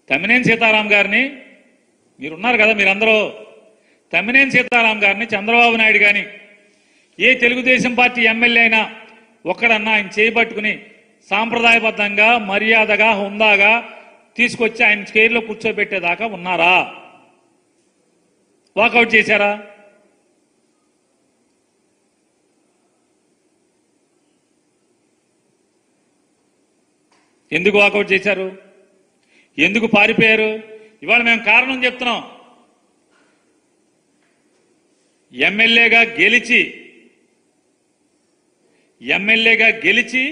తమ్మినేని సీతారాం గారిని మీరున్నారు కదా, మీరందరూ తమ్మినేని సీతారాం గారిని చంద్రబాబు నాయుడు కానీ ఏ తెలుగుదేశం పార్టీ ఎమ్మెల్యే అయినా ఒక్కడన్నా ఆయన చేయబట్టుకుని సాంప్రదాయబద్ధంగా మర్యాదగా హుందాగా తీసుకొచ్చి ఆయన చైర్లో కూర్చోబెట్టేదాకా ఉన్నారా? వాకౌట్ చేశారా? ఎందుకు వాకౌట్ చేశారు? ఎందుకు పారిపోయారు? ఇవాళ మేము కారణం చెప్తున్నాం. ఎమ్మెల్యేగా గెలిచి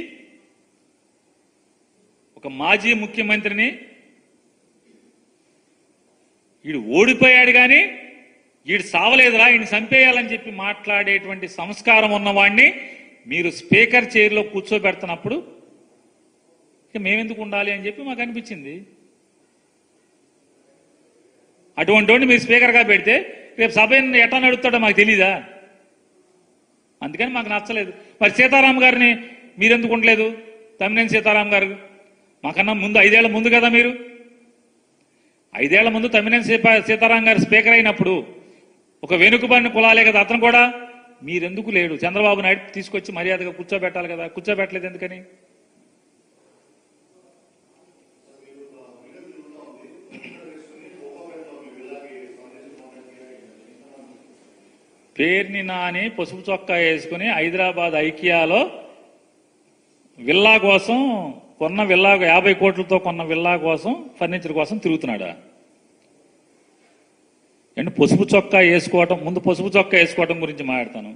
ఒక మాజీ ముఖ్యమంత్రిని వీడు ఓడిపోయాడు కానీ వీడు సావలేదురా, ఈయన చంపేయాలని చెప్పి మాట్లాడేటువంటి సంస్కారం ఉన్నవాడిని మీరు స్పీకర్ చైర్లో కూర్చోబెడుతున్నప్పుడు ఇక మేమెందుకు ఉండాలి అని చెప్పి మాకు అనిపించింది. అటువంటి వాడిని మీరు స్పీకర్గా పెడితే రేపు సభ ఎట్లా నడుస్తాడో మాకు తెలీదా? అందుకని మాకు నచ్చలేదు. మరి సీతారాం గారిని మీరెందుకు ఉండలేదు? తమ్మినేని సీతారాం గారు మాకన్నా ముందు 5 ఏళ్ల ముందు కదా, మీరు 5 ఏళ్ల ముందు తమ్మినేని సీతారాం గారు స్పీకర్ అయినప్పుడు ఒక వెనుకబడిన కులాలే కదా అతను కూడా. మీరెందుకు లేడు? చంద్రబాబు నాయుడు తీసుకొచ్చి మర్యాదగా కూర్చోబెట్టాలి కదా, కూర్చోబెట్టలేదు ఎందుకని? పేర్ని నాని పసుపు చొక్కా వేసుకుని హైదరాబాద్ ఐకియాలో విల్లా కోసం కొన్న 50 కోట్లతో కొన్న విల్లా కోసం ఫర్నిచర్ కోసం తిరుగుతున్నాడా? అంటే పసుపు చొక్కా వేసుకోవటం, ముందు పసుపు చొక్కా వేసుకోవటం గురించి మాట్లాడతాను.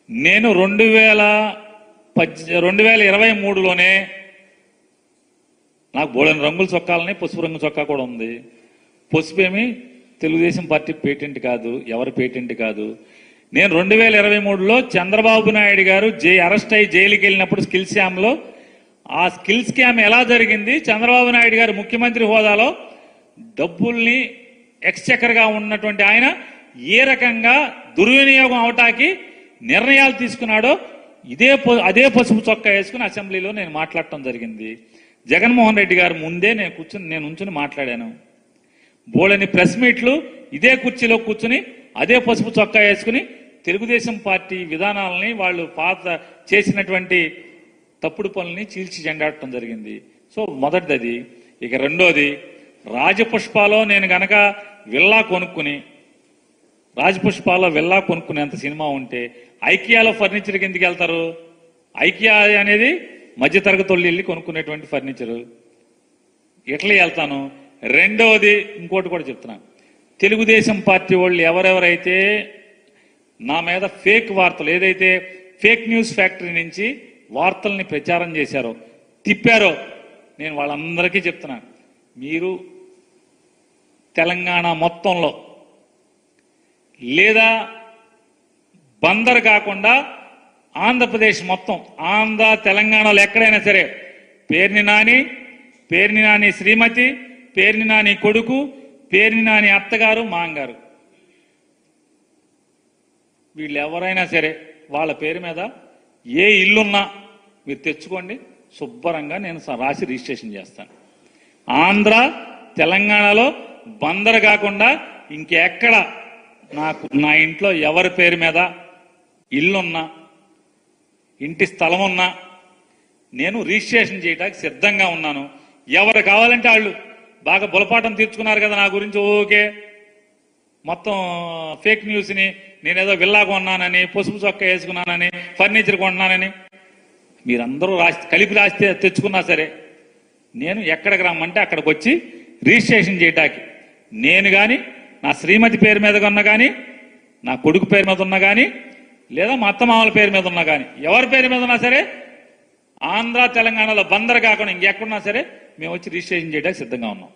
నేను 2023లోనే నాకు బోలెని రంగుల చొక్కాలని, పసుపు రంగు చొక్కా కూడా ఉంది. పసుపేమి తెలుగుదేశం పార్టీ పేటెంట్ కాదు, ఎవరి పేటెంట్ కాదు. నేను 2023లో చంద్రబాబు నాయుడు గారు అరెస్ట్ అయ్యి జైలుకి వెళ్ళినప్పుడు స్కిల్ స్కామ్లో ఆ స్కిల్ స్కామ్ ఎలా జరిగింది, చంద్రబాబు నాయుడు గారు ముఖ్యమంత్రి హోదాలో డబ్బుల్ని ఎక్స్చెక్కర్గా ఉన్నటువంటి ఆయన ఏ రకంగా దుర్వినియోగం అవటానికి నిర్ణయాలు తీసుకున్నాడో అదే పసుపు చొక్కా వేసుకుని అసెంబ్లీలో నేను మాట్లాడటం జరిగింది. జగన్మోహన్ రెడ్డి గారు ముందే నేను ఉంచుని మాట్లాడాను. బోళని ప్రెస్ మీట్లు ఇదే కుర్చీలో కూర్చుని అదే పసుపు చొక్కా వేసుకుని తెలుగుదేశం పార్టీ విధానాలని వాళ్ళు పాత చేసినటువంటి తప్పుడు పనుల్ని చీల్చి చెండాడటం జరిగింది. సో మొదటిది అది. ఇక రెండోది, రాజపుష్పాలో నేను గనక రాజపుష్పాలో విల్లా కొనుక్కునేంత సినిమా ఉంటే ఐకియాలో ఫర్నిచర్కి ఎందుకు వెళ్తారు? ఐకియా అనేది మధ్యతరగతి వాళ్ళు వెళ్ళి కొనుక్కునేటువంటి ఫర్నిచరు. ఎట్లా వెళ్తాను? రెండవది, ఇంకోటి కూడా చెప్తున్నాను. తెలుగుదేశం పార్టీ వాళ్ళు ఎవరెవరైతే నా మీద ఫేక్ వార్తలు, ఏదైతే ఫేక్ న్యూస్ ఫ్యాక్టరీ నుంచి వార్తల్ని ప్రచారం చేశారో, తిప్పారో, నేను వాళ్ళందరికీ చెప్తున్నా, మీరు తెలంగాణ మొత్తంలో లేదా బందర్ కాకుండా ఆంధ్రప్రదేశ్ మొత్తం, ఆంధ్ర తెలంగాణలో ఎక్కడైనా సరే పేర్ని నాని శ్రీమతి, పేర్ని నాని కొడుకు, పేర్ని నాని అత్తగారు, మాంగారు, వీళ్ళు ఎవరైనా సరే వాళ్ళ పేరు మీద ఏ ఇల్లున్నా మీరు తెచ్చుకోండి, శుభ్రంగా నేను రాసి రిజిస్ట్రేషన్ చేస్తాను. ఆంధ్ర తెలంగాణలో బందర్ కాకుండా ఇంకెక్కడ నా ఇంట్లో ఎవరి పేరు మీద ఇల్లున్నా, ఇంటి స్థలం ఉన్నా నేను రిజిస్ట్రేషన్ చేయడానికి సిద్ధంగా ఉన్నాను. ఎవరు కావాలంటే వాళ్ళు బాగా బులపాటం తీర్చుకున్నారు కదా నా గురించి, ఓకే, మొత్తం ఫేక్ న్యూస్ని నేనేదో విల్లా కొన్నానని, పసుపు చొక్కా వేసుకున్నానని, ఫర్నిచర్ కొన్నానని మీరందరూ కలిపి రాస్తే తెచ్చుకున్నా సరే నేను ఎక్కడికి రమ్మంటే అక్కడికి వచ్చి రిజిస్ట్రేషన్ చేయటానికి, నేను కానీ నా శ్రీమతి పేరు మీద ఉన్నా కానీ, నా కొడుకు పేరు మీద ఉన్నా కానీ, లేదా మా అత్తమామల పేరు మీద ఉన్నా కానీ, ఎవరి పేరు మీద ఉన్నా సరే ఆంధ్ర తెలంగాణలో బందర్ కాకుండా ఇంకెక్కడున్నా సరే మేము వచ్చి రిజిస్ట్రేషన్ చేయడానికి సిద్ధంగా ఉన్నాం.